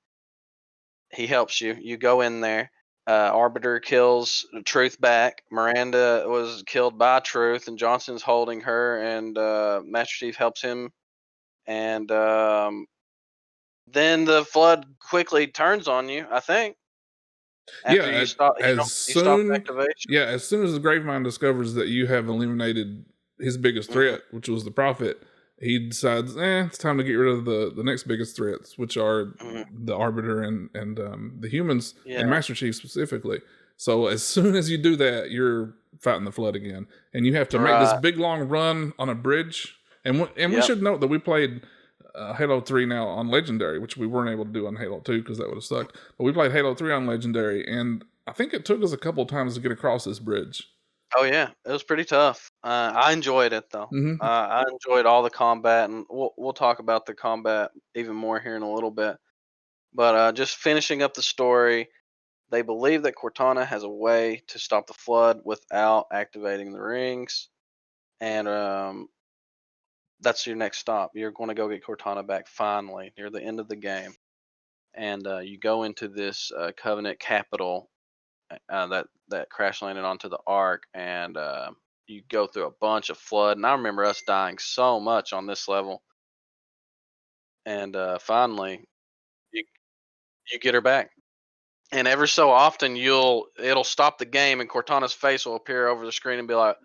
S2: He helps you. You go in there. Arbiter kills Truth back. Miranda was killed by Truth, and Johnson's holding her, and Master Chief helps him. And then the flood quickly turns on you, I think. After
S1: Yeah,
S2: you stop,
S1: as
S2: you stop
S1: soon
S2: activation.
S1: yeah, as soon as the Gravemind discovers that you have eliminated his biggest threat, which was the Prophet, he decides, it's time to get rid of the next biggest threats, which are the Arbiter and the humans and
S2: Yeah,
S1: Master Chief specifically. So as soon as you do that, you're fighting the flood again, and you have to make this
S2: right.
S1: big long run on a bridge. And we
S2: Yep.
S1: should note that we played Halo 3 now on Legendary, which we weren't able to do on Halo 2 because that would have sucked. But we played Halo 3 on Legendary, and I think it took us a couple times to get across this bridge.
S2: Oh yeah, it was pretty tough. I enjoyed it though.
S1: Mm-hmm.
S2: I enjoyed all the combat, and we'll talk about the combat even more here in a little bit. But just finishing up the story, they believe that Cortana has a way to stop the flood without activating the rings, and that's your next stop. You're going to go get Cortana back finally near the end of the game, and you go into this Covenant capital that crash landed onto the Ark, and you go through a bunch of flood. And I remember us dying so much on this level, and finally you you get her back. And ever so often it'll stop the game, and Cortana's face will appear over the screen and be like,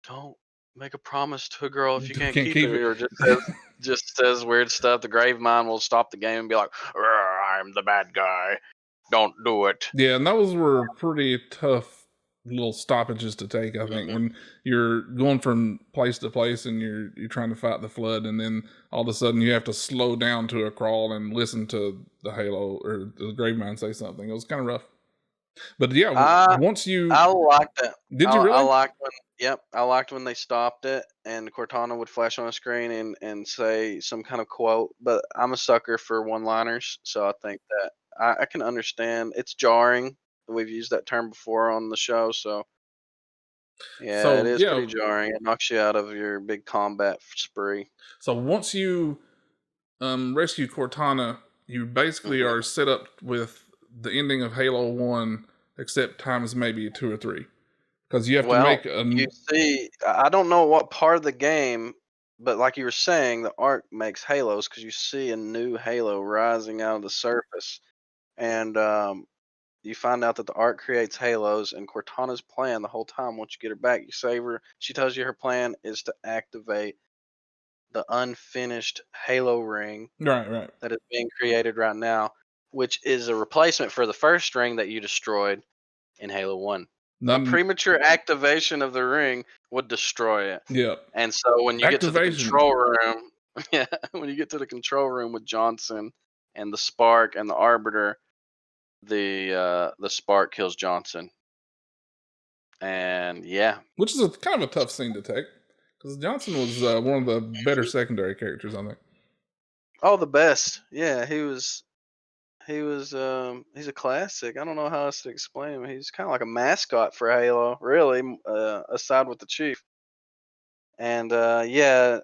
S2: "Don't make a promise to a girl if you can't
S1: Can't
S2: keep
S1: keep
S2: it,"
S1: it.
S2: or just says weird stuff. The Gravemind will stop the game and be like, "I'm the bad guy. Don't do it."
S1: Yeah, and those were pretty tough little stoppages to take, I think,
S2: Hmm.
S1: when you're going from place to place and you're trying to fight the flood, and then all of a sudden you have to slow down to a crawl and listen to the Halo or the Gravemind say something. It was kind of rough. But yeah,
S2: I
S1: once you
S2: I liked it.
S1: did you
S2: I
S1: really?
S2: liked when Yep, I liked when they stopped it and Cortana would flash on a screen and say some kind of quote. But I'm a sucker for one-liners, so I think that I can understand. It's jarring. We've used that term before on the show, so yeah, it
S1: So
S2: is
S1: yeah,
S2: pretty jarring. It knocks you out of your big combat spree.
S1: so once you rescue Cortana, you basically
S2: Hmm.
S1: are set up with the ending of Halo 1, except times maybe 2 or 3. Because you have to
S2: Well,
S1: make a.
S2: you see, I don't know what part of the game, but like you were saying, the Ark makes halos because you see a new halo rising out of the surface, and you find out that the Ark creates halos. And Cortana's plan the whole time, once you get her back, you save her. She tells you her plan is to activate the unfinished halo ring
S1: Right.
S2: that is being created right now, which is a replacement for the first ring that you destroyed in Halo 1. A
S1: None,
S2: premature activation of the ring would destroy it.
S1: yeah.
S2: And so when you get to the
S1: Activation.
S2: control room, yeah, when you get to the control room with Johnson and the Spark and the Arbiter, the Spark kills Johnson. And yeah.
S1: Which is a kind of a tough scene to take. Because Johnson was one of the better secondary characters, I think.
S2: Oh, the best. Yeah, he's a classic. I don't know how else to explain him. He's kind of like a mascot for Halo, really, aside with the Chief. And yeah,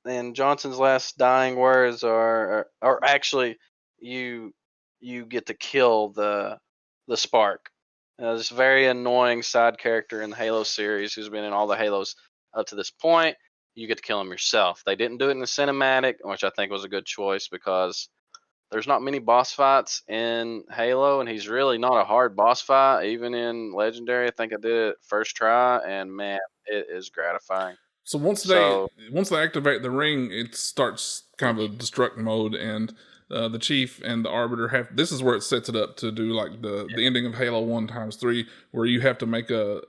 S2: and Johnson's last dying words or actually, you you get to kill the Spark. This very annoying side character in the Halo series who's been in all the Halos up to this point. You get to kill him yourself. They didn't do it in the cinematic, which I think was a good choice because there's not many boss fights in Halo, and he's really not a hard boss fight, even in Legendary. I think I did it first try, and man, it is gratifying.
S1: So
S2: So,
S1: once they activate the ring, it starts kind of a
S2: mhm,
S1: destruct mode, and the Chief and the Arbiter have. This is where it sets it up to do like the ending of Halo 1 times 3, where you have to make a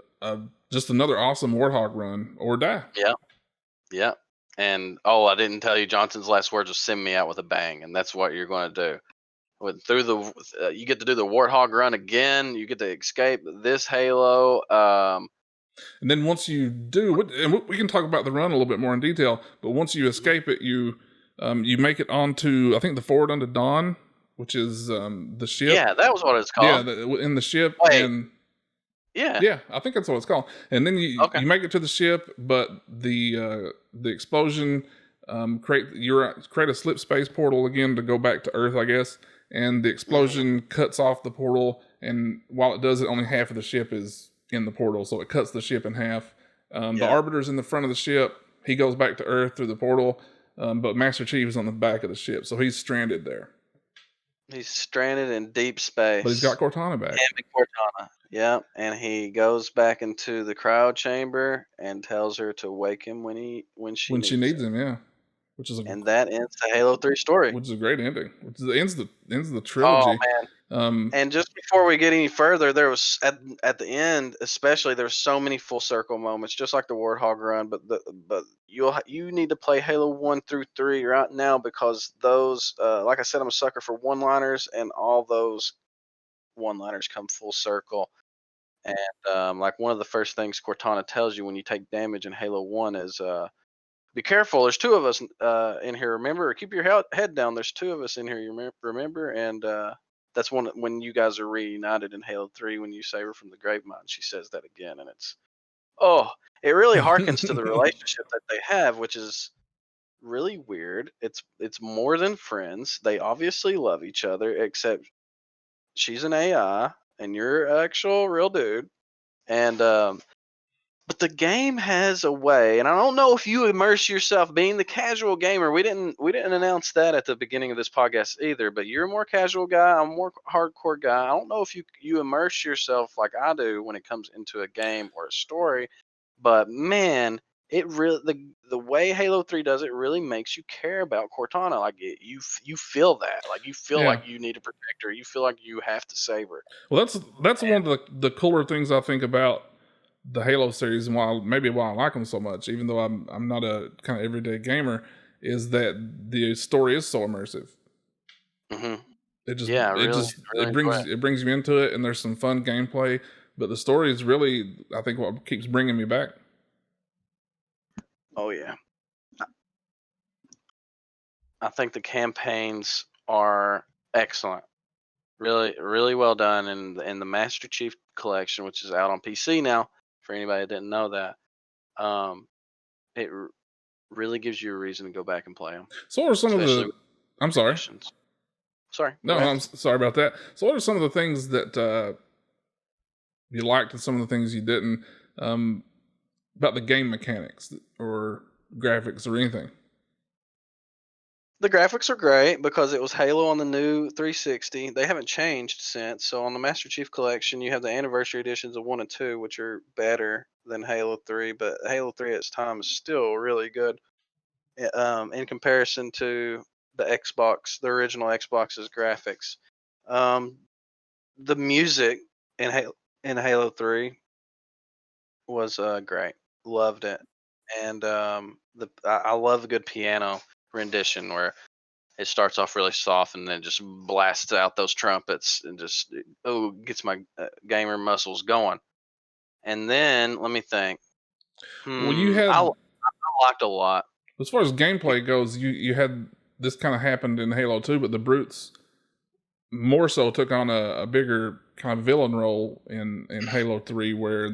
S1: just another awesome Warthog run or die.
S2: yeah, yeah. And oh, I didn't tell you Johnson's last words was "send me out with a bang," and that's what you're going to do. You get to do the Warthog run again. You get to escape this Halo.
S1: And then once you do, and we can talk about the run a little bit more in detail. But once you escape it, you make it onto, I think, the Forward Unto Dawn, which is the ship.
S2: Yeah, that was what it's
S1: Yeah,
S2: called.
S1: in the ship,
S2: Wait,
S1: and
S2: yeah,
S1: yeah, I think that's what it's called. And then
S2: okay.
S1: you make it to the ship, but the explosion create a slip space portal again to go back to Earth, I guess. And the explosion cuts off the portal, and while it does it, only half of the ship is in the portal, so it cuts the ship in half. The
S2: Yeah.
S1: Arbiter's in the front of the ship. He goes back to Earth through the portal, but Master Chief is on the back of the ship, so he's stranded there.
S2: He's stranded in deep space.
S1: But he's got Cortana back.
S2: Him and Cortana. Yeah, and he goes back into the cryo chamber and tells her to wake him when she needs
S1: him, yeah. Which is
S2: and that ends the Halo 3 story.
S1: a great ending. Which ends the
S2: Oh
S1: trilogy.
S2: man! And just before we get any further, there was at the end, especially, there's so many full circle moments, just like the Warthog run. But you need to play Halo 1 through 3 right now, because those, like I said, I'm a sucker for one-liners, and all those one-liners come full circle. And like one of the first things Cortana tells you when you take damage in Halo 1 is, be careful. There's two of us in here. Remember, keep your head down. There's two of us in here. You remember, and that's when you guys are reunited in Halo 3. When you save her from the grave mine, she says that again, and it really harkens to the relationship that they have, which is really weird. It's more than friends. They obviously love each other, except she's an AI and you're an actual real dude. And but the game has a way, and I don't know if you immerse yourself, being the casual gamer. We didn't announce that at the beginning of this podcast either. But you're a more casual guy. I'm a more hardcore guy. I don't know if you immerse yourself like I do when it comes into a game or a story. But man, it really, the way Halo 3 does it really makes you care about Cortana. Like you feel that. Like you feel
S1: Yeah.
S2: like you need to protect her. You feel like you have to save her.
S1: Well, that's one of the cooler things I think about the Halo series, and why I like them so much, even though I'm not a kind of everyday gamer, is that the story is so immersive.
S2: Mm-hmm.
S1: It just
S2: Yeah, really
S1: it brings you into it, and there's some fun gameplay, but the story is really, I think, what keeps bringing me back.
S2: Oh yeah. I think the campaigns are excellent. Really, really well done. And the Master Chief Collection, which is out on PC now, for anybody that didn't know that, it really gives you a reason to go back and play them.
S1: So what are some of the... I'm sorry.
S2: Sorry.
S1: No, I'm sorry about that. So what are some of the things that you liked and some of the things you didn't, about the game mechanics or graphics or anything?
S2: The graphics are great because it was Halo on the new 360. They haven't changed since. So on the Master Chief Collection, you have the anniversary editions of 1 and 2, which are better than Halo 3. But Halo 3 at its time is still really good, in comparison to the Xbox, the original Xbox's graphics. The music in Halo 3 was great. Loved it. And I love a good piano rendition where it starts off really soft and then just blasts out those trumpets and just gets my gamer muscles going. And then let me think.
S1: Well, you had,
S2: I liked a lot.
S1: as far as gameplay goes, you had this kind of happened in Halo 2, but the Brutes more so took on a bigger kind of villain role in Halo 3, where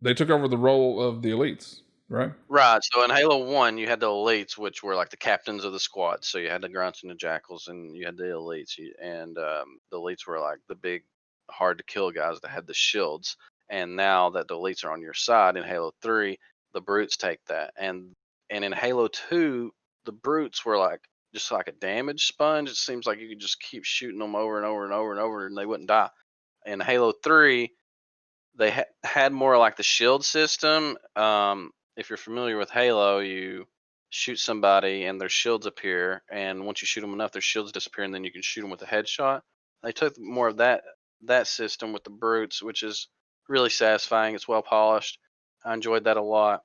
S1: they took over the role of the elites, right?
S2: Right. So in Halo 1, you had the elites, which were like the captains of the squad. So you had the grunts and the jackals, and you had the elites. And the elites were like the big, hard to kill guys that had the shields. And now that the elites are on your side in Halo 3, the brutes take that. And in Halo 2, the brutes were like just like a damage sponge. It seems like you could just keep shooting them over and over and over and over, and they wouldn't die. In Halo 3, they had more like the shield system. If you're familiar with Halo, you shoot somebody and their shields appear, and once you shoot them enough, their shields disappear, and then you can shoot them with a headshot. They took more of that system with the brutes, which is really satisfying. It's well polished. I enjoyed that a lot,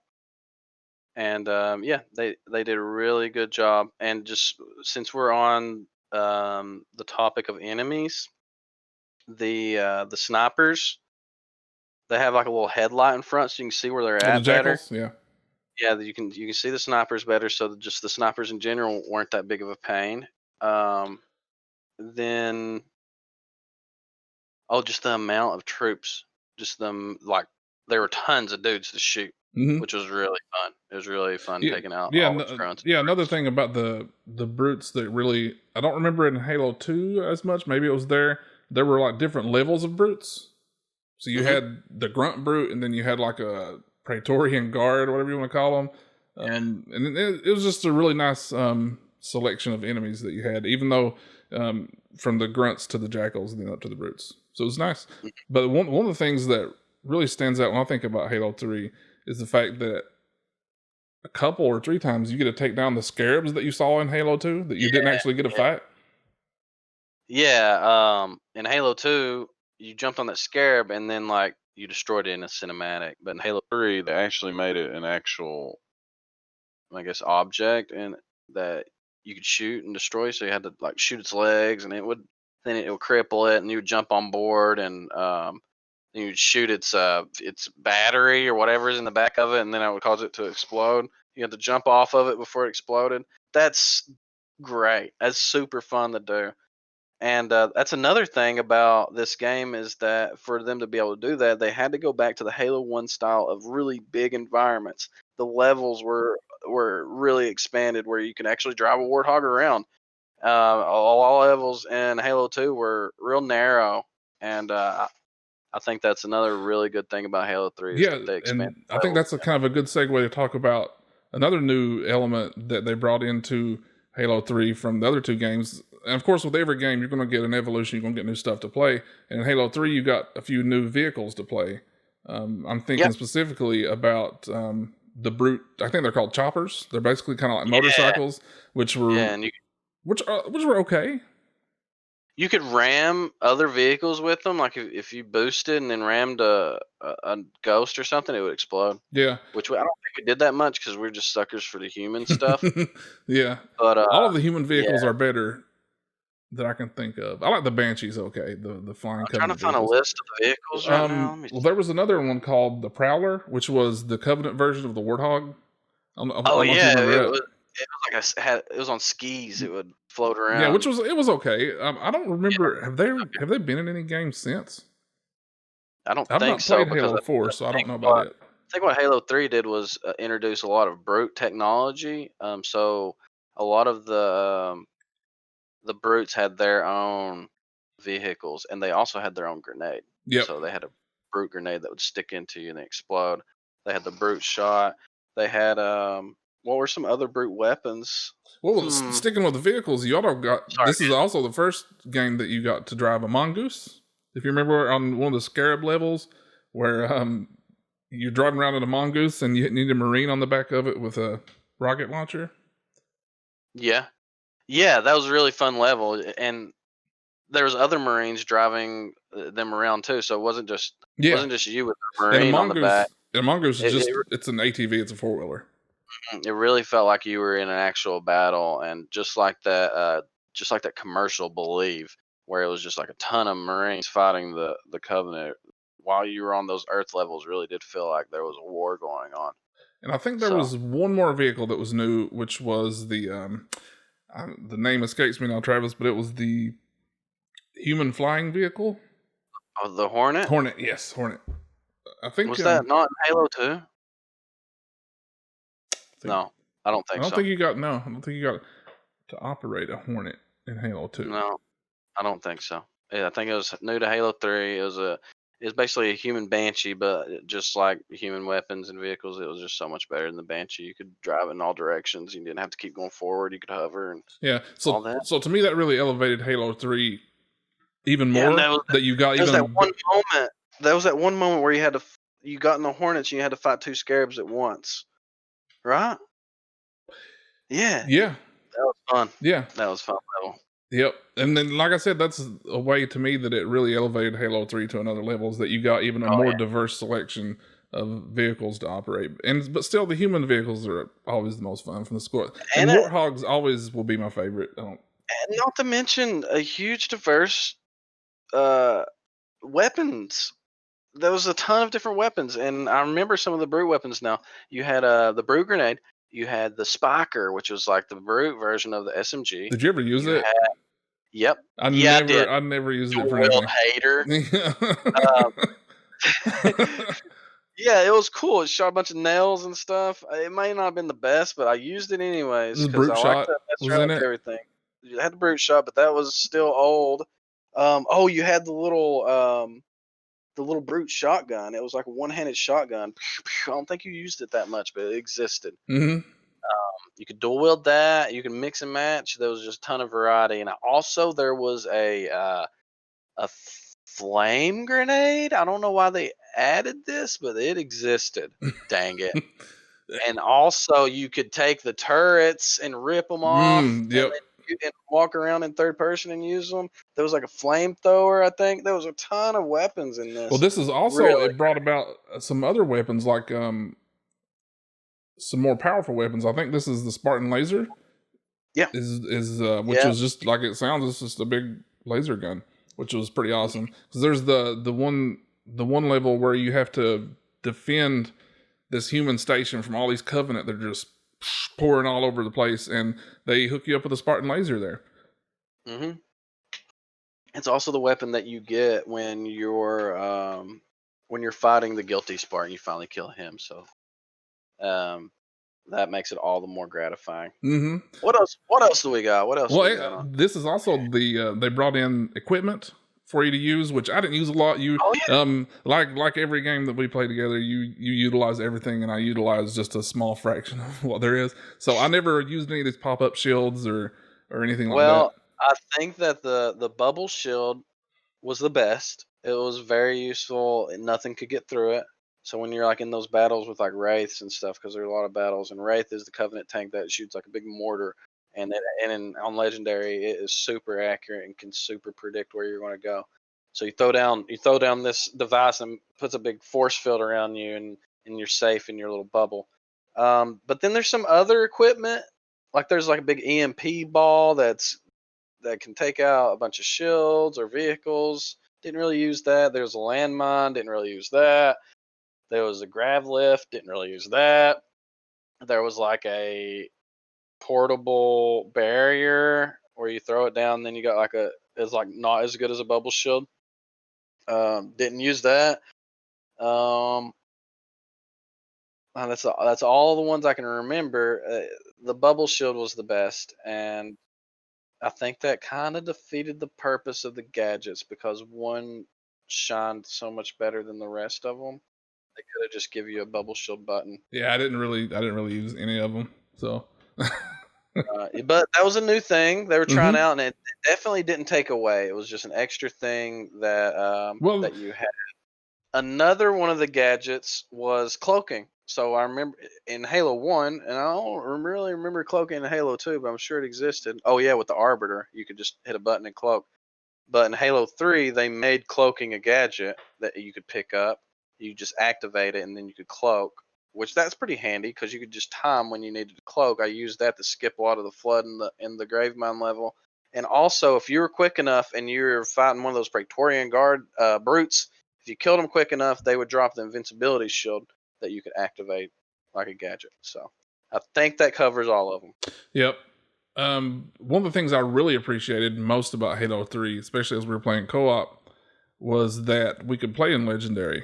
S2: and yeah, they did a really good job. And just since we're on the topic of enemies, the snipers, they have like a little headlight in front, so you can see where they're
S1: Oh, the
S2: at better.
S1: jackals, yeah.
S2: Yeah, you can see the snipers better, so that just the snipers in general weren't that big of a pain. Then just the amount of troops, just them like there were tons of dudes to shoot,
S1: Hmm.
S2: which was really fun. It was really fun
S1: Yeah,
S2: taking out
S1: yeah,
S2: all those grunts.
S1: yeah. Another thing about the brutes that really I don't remember it in Halo 2 as much. Maybe it was there. There were like different levels of brutes. So you
S2: Hmm.
S1: had the grunt brute, and then you had like a Praetorian guard, or whatever you want to call them. And it was just a really nice selection of enemies that you had, even though from the grunts to the jackals and then up to the brutes. So it was nice. But one of the things that really stands out when I think about Halo 3 is the fact that a couple or 3 times you get to take down the scarabs that you saw in Halo 2 that you didn't actually get to fight.
S2: Yeah, in Halo 2, you jumped on that scarab and then like you destroyed it in a cinematic. But in Halo 3, they actually made it an actual, I guess, object and that you could shoot and destroy. So you had to like shoot its legs, and it would cripple it, and you would jump on board, and you'd shoot its battery or whatever's in the back of it, and then it would cause it to explode. You had to jump off of it before it exploded. That's great. That's super fun to do. And that's another thing about this game is that for them to be able to do that, they had to go back to the Halo 1 style of really big environments. The levels were really expanded where you can actually drive a warthog around. All levels in Halo 2 were real narrow, and I think that's another really good thing about Halo 3 is
S1: Yeah,
S2: that they expanded
S1: and I think
S2: levels.
S1: that's a kind of a good segue to talk about another new element that they brought into Halo 3 from the other 2 games. And of course, with every game, you're going to get an evolution, you're going to get new stuff to play. And in Halo 3, you got a few new vehicles to play. I'm thinking
S2: Yep.
S1: specifically about the brute. I think they're called choppers. They're basically kind of like
S2: Yeah.
S1: motorcycles, which were
S2: Yeah, and
S1: which were okay.
S2: you could ram other vehicles with them. Like if you boosted and then rammed a ghost or something, it would explode.
S1: Yeah,
S2: Which I don't think we did that much because we're just suckers for the human stuff.
S1: yeah.
S2: But
S1: All of the human vehicles
S2: yeah,
S1: are better that I can think of. I like the Banshees. Okay, the flying
S2: I'm trying to
S1: Covenant
S2: find a
S1: vehicles.
S2: list of the vehicles right now. Let me
S1: Well, there was another one called the Prowler, which was the Covenant version of the Warthog. I
S2: Oh
S1: don't know if you
S2: yeah,
S1: remember
S2: it
S1: that.
S2: was. It was like it was on skis. It would float
S1: Yeah, which
S2: around.
S1: it was okay. I don't
S2: Yeah,
S1: remember. Have they been in any games since?
S2: I don't
S1: I've
S2: think
S1: not
S2: so
S1: played
S2: because
S1: Halo 4,
S2: I
S1: so I don't
S2: think
S1: know about
S2: what
S1: it.
S2: I think what Halo 3 did was introduce a lot of brute technology. So a lot of the brutes had their own vehicles, and they also had their own grenade.
S1: Yep.
S2: So they had a brute grenade that would stick into you and explode. They had the brute shot. They had what were some other brute weapons?
S1: Well, sticking with the vehicles, you auto got.
S2: Sorry.
S1: This is also the first game that you got to drive a mongoose. If you remember on one of the scarab levels, where you're driving around in a mongoose and you need a marine on the back of it with a rocket launcher.
S2: Yeah, yeah, that was a really fun level, and there was other Marines driving them around too. So it wasn't just
S1: Yeah,
S2: you with the
S1: and
S2: Marine on the back.
S1: a mongoose is
S2: It,
S1: just
S2: it
S1: it's an ATV. It's a 4-wheeler.
S2: it really felt like you were in an actual battle, and just like that commercial Believe, where it was just like a ton of Marines fighting the Covenant while you were on those Earth levels. Really did feel like there was a war going on.
S1: And I think there
S2: So
S1: was one more vehicle that was new, which was the name escapes me now, Travis, but it was the human flying vehicle.
S2: the Hornet,
S1: Hornet, yes, Hornet. I think
S2: was that not in Halo 2?
S1: think,
S2: No, I don't
S1: I
S2: think
S1: don't
S2: so.
S1: think you got I don't think you got to operate a Hornet in Halo 2.
S2: No, I don't think so. Yeah, I think it was new to Halo 3. It's basically a human Banshee, but just like human weapons and vehicles, it was just so much better than the Banshee. You could drive it in all directions. You didn't have to keep going forward. You could hover and
S1: Yeah,
S2: all
S1: so
S2: that.
S1: so to me that really elevated Halo 3 even
S2: Yeah, and
S1: more. That you got
S2: there was
S1: even
S2: that one moment. There was that one moment where you got in the Hornets and you had to fight two Scarabs at once, right? Yeah,
S1: yeah,
S2: that was fun.
S1: yeah.
S2: That was fun level.
S1: Yep. And then, like I said, that's a way to me that it really elevated Halo 3 to another level is that you got even a
S2: Oh
S1: more
S2: yeah.
S1: diverse selection of vehicles to operate. But still, the human vehicles are always the most fun from the squad. And
S2: And
S1: Warthogs always will be my favorite.
S2: and not to mention a huge diverse weapons there was a ton of different weapons, and I remember some of the brute weapons now. You had the brute grenade, you had the spiker, which was like the brute version of the SMG.
S1: Did you ever use
S2: You
S1: it?
S2: had, yep,
S1: I
S2: yeah, I did.
S1: never used it
S2: Dual
S1: for
S2: wield
S1: anything.
S2: hater.
S1: Yeah.
S2: Um, yeah, it was cool. It shot a bunch of nails and stuff. It may not have been the best, but I used it anyways
S1: This
S2: because I
S1: brute
S2: like
S1: shot
S2: to mess
S1: was
S2: around
S1: in
S2: with
S1: it.
S2: everything. You had the brute shot, but that was still old. Oh, you had the little brute shotgun. It was like a one-handed shotgun. I don't think you used it that much, but it existed.
S1: Mm-hmm.
S2: You could dual wield that. You can mix and match. There was just a ton of variety, and also there was a flame grenade. I don't know why they added this, but it existed. Dang it! And also, you could take the turrets and rip them off, and
S1: Yep.
S2: then you can walk around in third person and use them. There was like a flamethrower. I think there was a ton of weapons in
S1: Well,
S2: this.
S1: this is also
S2: Really,
S1: it brought about some other weapons like some more powerful weapons. I think this is the Spartan laser.
S2: yeah,
S1: Is which
S2: yeah.
S1: was just like it sounds. It's just a big laser gun, which was pretty awesome. Because there's the one level where you have to defend this human station from all these Covenant. They're just pouring all over the place, and they hook you up with a Spartan laser there.
S2: hmm It's also the weapon that you get when you're fighting the guilty Spartan. You finally kill him, so um, that makes it all the more gratifying.
S1: Mm-hmm.
S2: What else? What else do we got? What else do
S1: Well,
S2: we got on?
S1: this is also the they brought in equipment for you to use, which I didn't use a lot. You
S2: Oh yeah.
S1: like every game that we play together, you utilize everything, and I utilize just a small fraction of what there is. So I never used any of these pop up shields or anything like that.
S2: Well, I think that the bubble shield was the best. It was very useful, and nothing could get through it. So when you're like in those battles with like wraiths and stuff, because there are a lot of battles, and wraith is the Covenant tank that shoots like a big mortar, on legendary it is super accurate and can super predict where you're going to go. So you throw down this device and puts a big force field around you, and you're safe in your little bubble. But then there's some other equipment, like there's like a big EMP ball that can take out a bunch of shields or vehicles. Didn't really use that. There's a landmine. Didn't really use that. There was a grav lift. Didn't really use that. There was like a portable barrier where you throw it down, then you got like it's like not as good as a bubble shield. Didn't use that. Um, that's all the ones I can remember. The bubble shield was the best, and I think that kind of defeated the purpose of the gadgets because one shined so much better than the rest of them. They could have just give you a bubble shield button.
S1: Yeah, I didn't really use any of them. So.
S2: But that was a new thing they were trying
S1: Mm-hmm.
S2: out, and it definitely didn't take away. It was just an extra thing
S1: Well,
S2: that you had. Another one of the gadgets was cloaking. So I remember in Halo 1, and I don't really remember cloaking in Halo 2, but I'm sure it existed. Oh yeah, with the Arbiter, you could just hit a button and cloak. But in Halo 3, they made cloaking a gadget that you could pick up. You just activate it and then you could cloak, which that's pretty handy because you could just time when you needed to cloak. I used that to skip a lot of the flood in the grave mine level. And also, if you were quick enough and you were fighting one of those Praetorian Guard brutes, if you killed them quick enough, they would drop the invincibility shield that you could activate like a gadget. So I think that covers all of them.
S1: yep. One of the things I really appreciated most about Halo 3, especially as we were playing co-op, was that we could play in Legendary.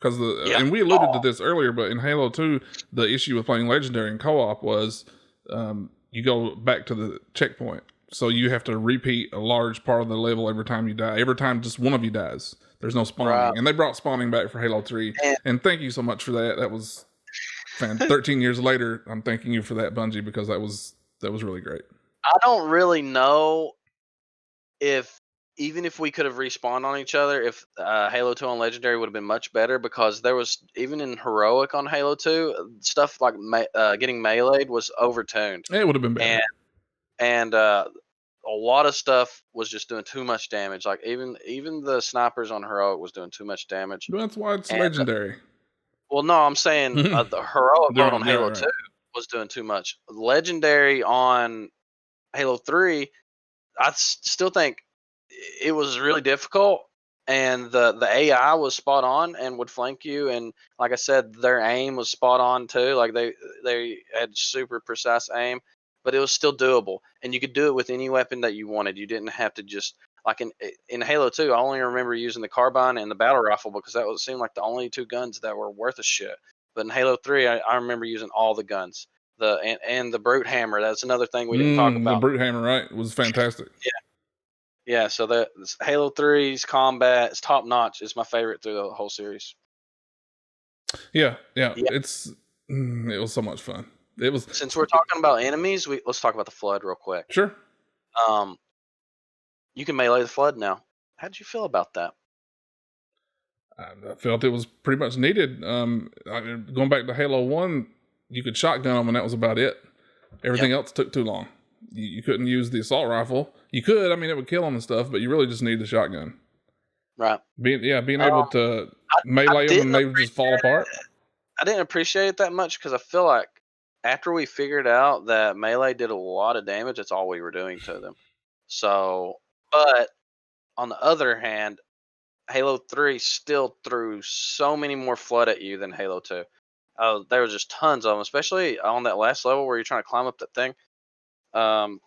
S1: Because
S2: Yeah.
S1: and we alluded to this earlier, but in Halo 2, the issue with playing Legendary in co-op was you go back to the checkpoint. So you have to repeat a large part of the level every time you die. Every time just one of you dies. There's no spawning.
S2: Right.
S1: And they brought spawning back for Halo 3.
S2: And-
S1: And thank you so much for that. That was 13 years later, I'm thanking you for that, Bungie, because that was really great.
S2: I don't really know if even if we could have respawned on each other, if Halo 2 on Legendary would have been much better because there was even in Heroic on Halo 2 stuff like getting meleeed was overtuned,
S1: It would have been better.
S2: and a lot of stuff was just doing too much damage. Like even the snipers on Heroic was doing too much damage.
S1: But that's why it's
S2: And,
S1: Legendary.
S2: Well, no, I'm saying the Heroic mode on Halo
S1: right.
S2: 2 was doing too much. Legendary on Halo 3, I still think it was really difficult, and the AI was spot on and would flank you, and like I said, their aim was spot on too. Like they had super precise aim, but it was still doable, and you could do it with any weapon that you wanted. You didn't have to just like in Halo 2. I only remember using the carbine and the battle rifle because that seemed like the only two guns that were worth a shit. But in Halo 3, I remember using all the guns. And the brute hammer. That's another thing we didn't talk
S1: The
S2: about.
S1: brute hammer, right? Was fantastic.
S2: Yeah, so the Halo 3's combat is top notch. It's my favorite through the whole series.
S1: Yeah.
S2: Yeah.
S1: It was so much fun. It was.
S2: Since we're talking about enemies, let's talk about the Flood real quick.
S1: Sure.
S2: You can melee the Flood now. How did you feel about that?
S1: I felt it was pretty much needed. Going back to Halo 1, you could shotgun them and that was about it. Everything else took too long. You couldn't use the assault rifle. You could, I mean, it would kill them and stuff, but you really just need the shotgun.
S2: Right.
S1: Being able to melee them and they would just fall apart.
S2: I didn't appreciate it that much because I feel like after we figured out that melee did a lot of damage, that's all we were doing to them. So, but on the other hand, Halo 3 still threw so many more Flood at you than Halo 2. There was just tons of them, especially on that last level where you're trying to climb up that thing. And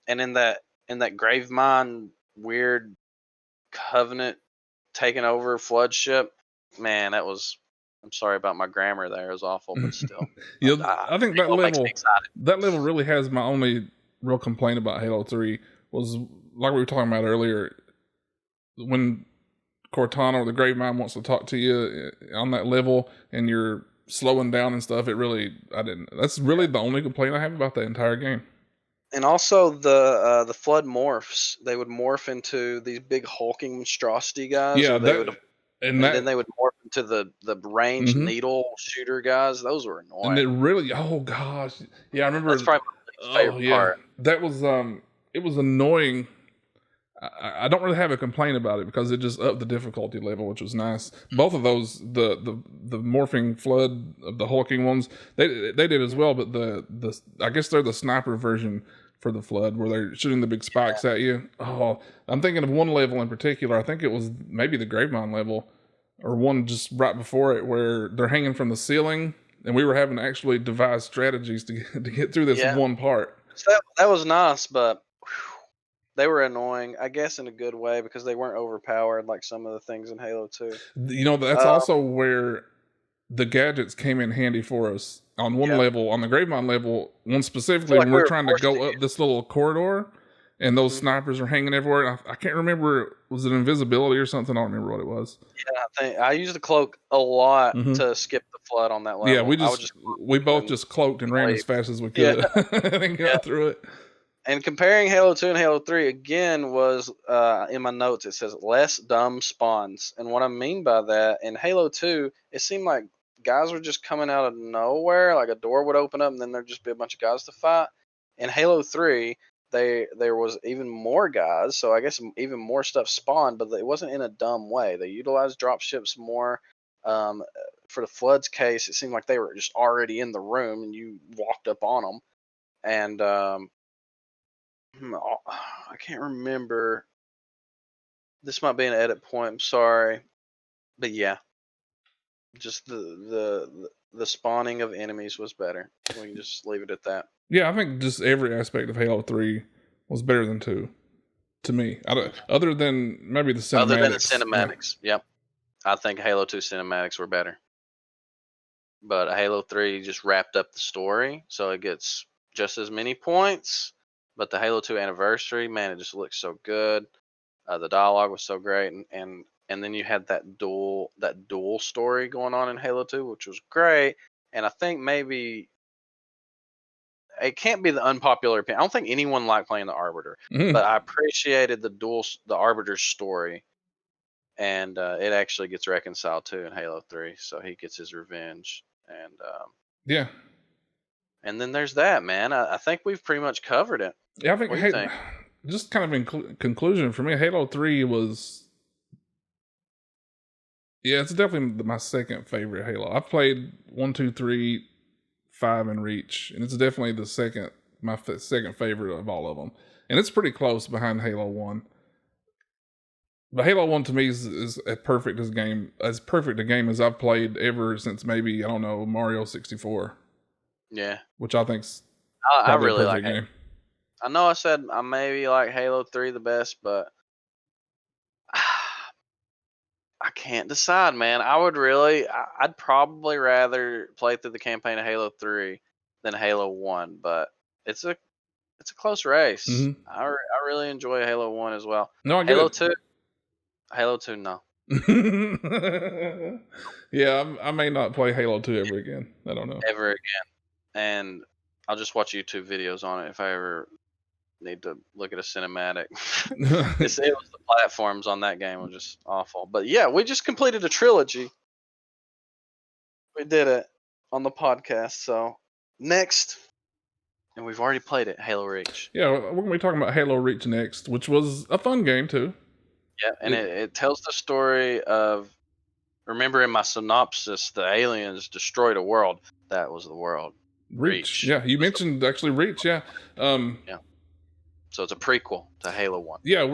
S2: in that grave mine, weird Covenant taking over Flood ship, man, that was. I'm sorry about my grammar there. It was awful, but still.
S1: I think that level really has my only real complaint about Halo 3 was, like we were talking about earlier, when Cortana or the Grave Mine wants to talk to you on that level and you're slowing down and stuff. That's really the only complaint I have about the entire game.
S2: And also the Flood morphs. They would morph into these big hulking monstrosity guys.
S1: Yeah,
S2: then they would morph into the ranged needle shooter guys. Those were annoying.
S1: And it really, oh gosh, yeah, I remember.
S2: That's probably my favorite part.
S1: That was it was annoying. I don't really have a complaint about it because it just upped the difficulty level, which was nice. Both of those, the morphing Flood, the hulking ones, they did as well. But the I guess they're the sniper version for the Flood, where they're shooting the big spikes at you. Oh, I'm thinking of one level in particular. I think it was maybe the Gravemine level, or one just right before it, where they're hanging from the ceiling, and we were having to actually devise strategies to get through this one part.
S2: So that was nice, but they were annoying, I guess, in a good way because they weren't overpowered like some of the things in Halo 2.
S1: You know, that's also where the gadgets came in handy for us. On one level, on the Gravemine level, one specifically, when we're trying to go up this little corridor, and those snipers are hanging everywhere. I can't remember, was it invisibility or something? I don't remember what it was.
S2: Yeah, I think I used the cloak a lot to skip the Flood on that level.
S1: Yeah, we both just cloaked and ran as fast as we could and got through it.
S2: And comparing Halo 2 and Halo 3 again was in my notes. It says less dumb spawns, and what I mean by that, in Halo 2, it seemed like guys were just coming out of nowhere. Like a door would open up, and then there'd just be a bunch of guys to fight. In Halo 3, there was even more guys, so I guess even more stuff spawned, but it wasn't in a dumb way. They utilized dropships more. For the Flood's case, it seemed like they were just already in the room, and you walked up on them. And I can't remember. This might be an edit point. I'm sorry, but yeah, just the spawning of enemies was better. We can just leave it at that.
S1: Yeah, I think just every aspect of Halo 3 was better than 2 to me. Other than maybe the cinematics.
S2: Other than the cinematics, yep. I think Halo 2 cinematics were better. But Halo 3 just wrapped up the story, so it gets just as many points. But the Halo 2 anniversary, man, it just looks so good. The dialogue was so great, and then you had that dual story going on in Halo 2, which was great. And I think maybe it can't be the unpopular opinion. I don't think anyone liked playing the Arbiter, but I appreciated the Arbiter's story, and it actually gets reconciled too in Halo 3. So he gets his revenge, and
S1: yeah.
S2: And then there's that, man. I think we've pretty much covered it.
S1: Yeah, I think, just kind of in conclusion for me, Halo 3 was. Yeah, it's definitely my second favorite Halo. I've played 1, 2, 3, 5, and Reach, and it's definitely my second favorite of all of them. And it's pretty close behind Halo 1. But Halo 1 to me is as perfect as perfect a game as I've played ever since maybe, I don't know, Mario 64,
S2: Yeah,
S1: which I think's
S2: I
S1: probably a
S2: really like
S1: perfect game.
S2: I know I said I maybe like Halo 3 the best, but I can't decide, man. I'd probably rather play through the campaign of Halo 3 than Halo 1, but it's a it's a close race.
S1: Hmm.
S2: I really enjoy Halo 1 as well.
S1: No, I get
S2: Halo
S1: it.
S2: 2, Halo 2, no,
S1: Yeah, I may not play Halo 2 ever again. I don't know.
S2: ever again. And I'll just watch YouTube videos on it if I ever need to look at a cinematic. It was the platforms on that game were just awful. But yeah, we just completed a trilogy. We did it on the podcast. So next, and we've already played it, Halo Reach.
S1: Yeah, we're going to be talking about Halo Reach next, which was a fun game too.
S2: Yeah, and it tells the story of, remember in my synopsis, the aliens destroyed a world. That was the world.
S1: Reach.
S2: Reach.
S1: Yeah, you mentioned actually Reach. Yeah.
S2: Yeah. So it's a prequel to Halo 1.
S1: Yeah,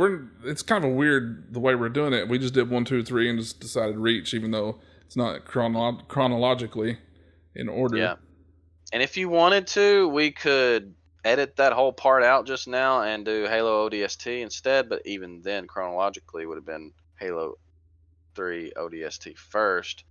S1: it's kind of a weird the way we're doing it. We just did 1, 2, 3 and just decided Reach, even though it's not chronologically in order.
S2: Yeah. And if you wanted to, we could edit that whole part out just now and do Halo ODST instead, but even then, chronologically, would have been Halo 3 ODST first.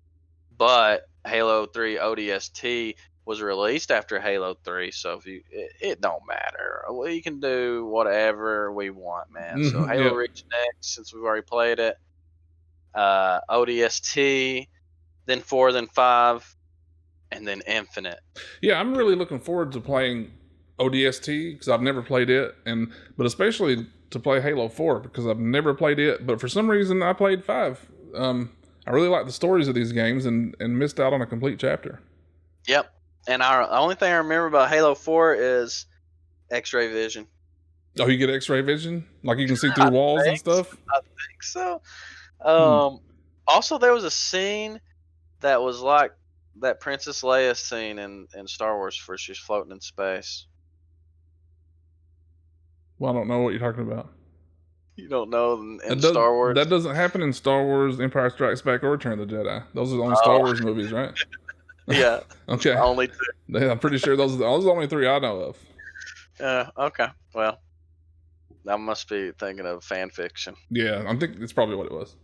S2: But Halo 3 ODST was released after Halo 3, so if it don't matter. We can do whatever we want, man. So Halo
S1: Yep.
S2: Reach next, since we've already played it. ODST, then 4, then 5, and then Infinite.
S1: Yeah, I'm really looking forward to playing ODST because I've never played it, but especially to play Halo 4 because I've never played it. But for some reason, I played 5. I really like the stories of these games and missed out on a complete chapter.
S2: Yep. And the only thing I remember about Halo 4 is X-ray vision.
S1: Oh, you get X-ray vision? Like you can see through walls and stuff?
S2: I think so. Also, there was a scene that was like that Princess Leia scene in Star Wars where she's floating in space.
S1: Well, I don't know what you're talking about.
S2: You don't know in Star Wars?
S1: That doesn't happen in Star Wars, Empire Strikes Back, or Return of the Jedi. Those are the only Star Wars movies, right?
S2: Yeah.
S1: Okay.
S2: Only 2.
S1: I'm pretty sure those are the only 3 I know of.
S2: Okay. Well, I must be thinking of fan fiction.
S1: Yeah, I think it's probably what it was.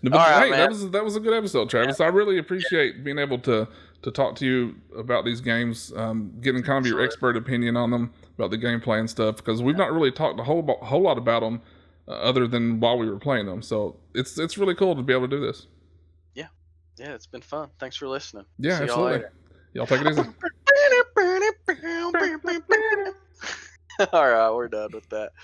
S1: But
S2: All right,
S1: hey,
S2: man.
S1: that was a good episode, Travis. I really appreciate being able to talk to you about these games, getting kind of your expert opinion on them, about the gameplay and stuff, because we've not really talked a whole lot about them other than while we were playing them. So it's really cool to be able to do this.
S2: Yeah, it's been fun. Thanks for listening.
S1: Yeah,
S2: See
S1: absolutely. Y'all take it easy.
S2: All right, we're done with that.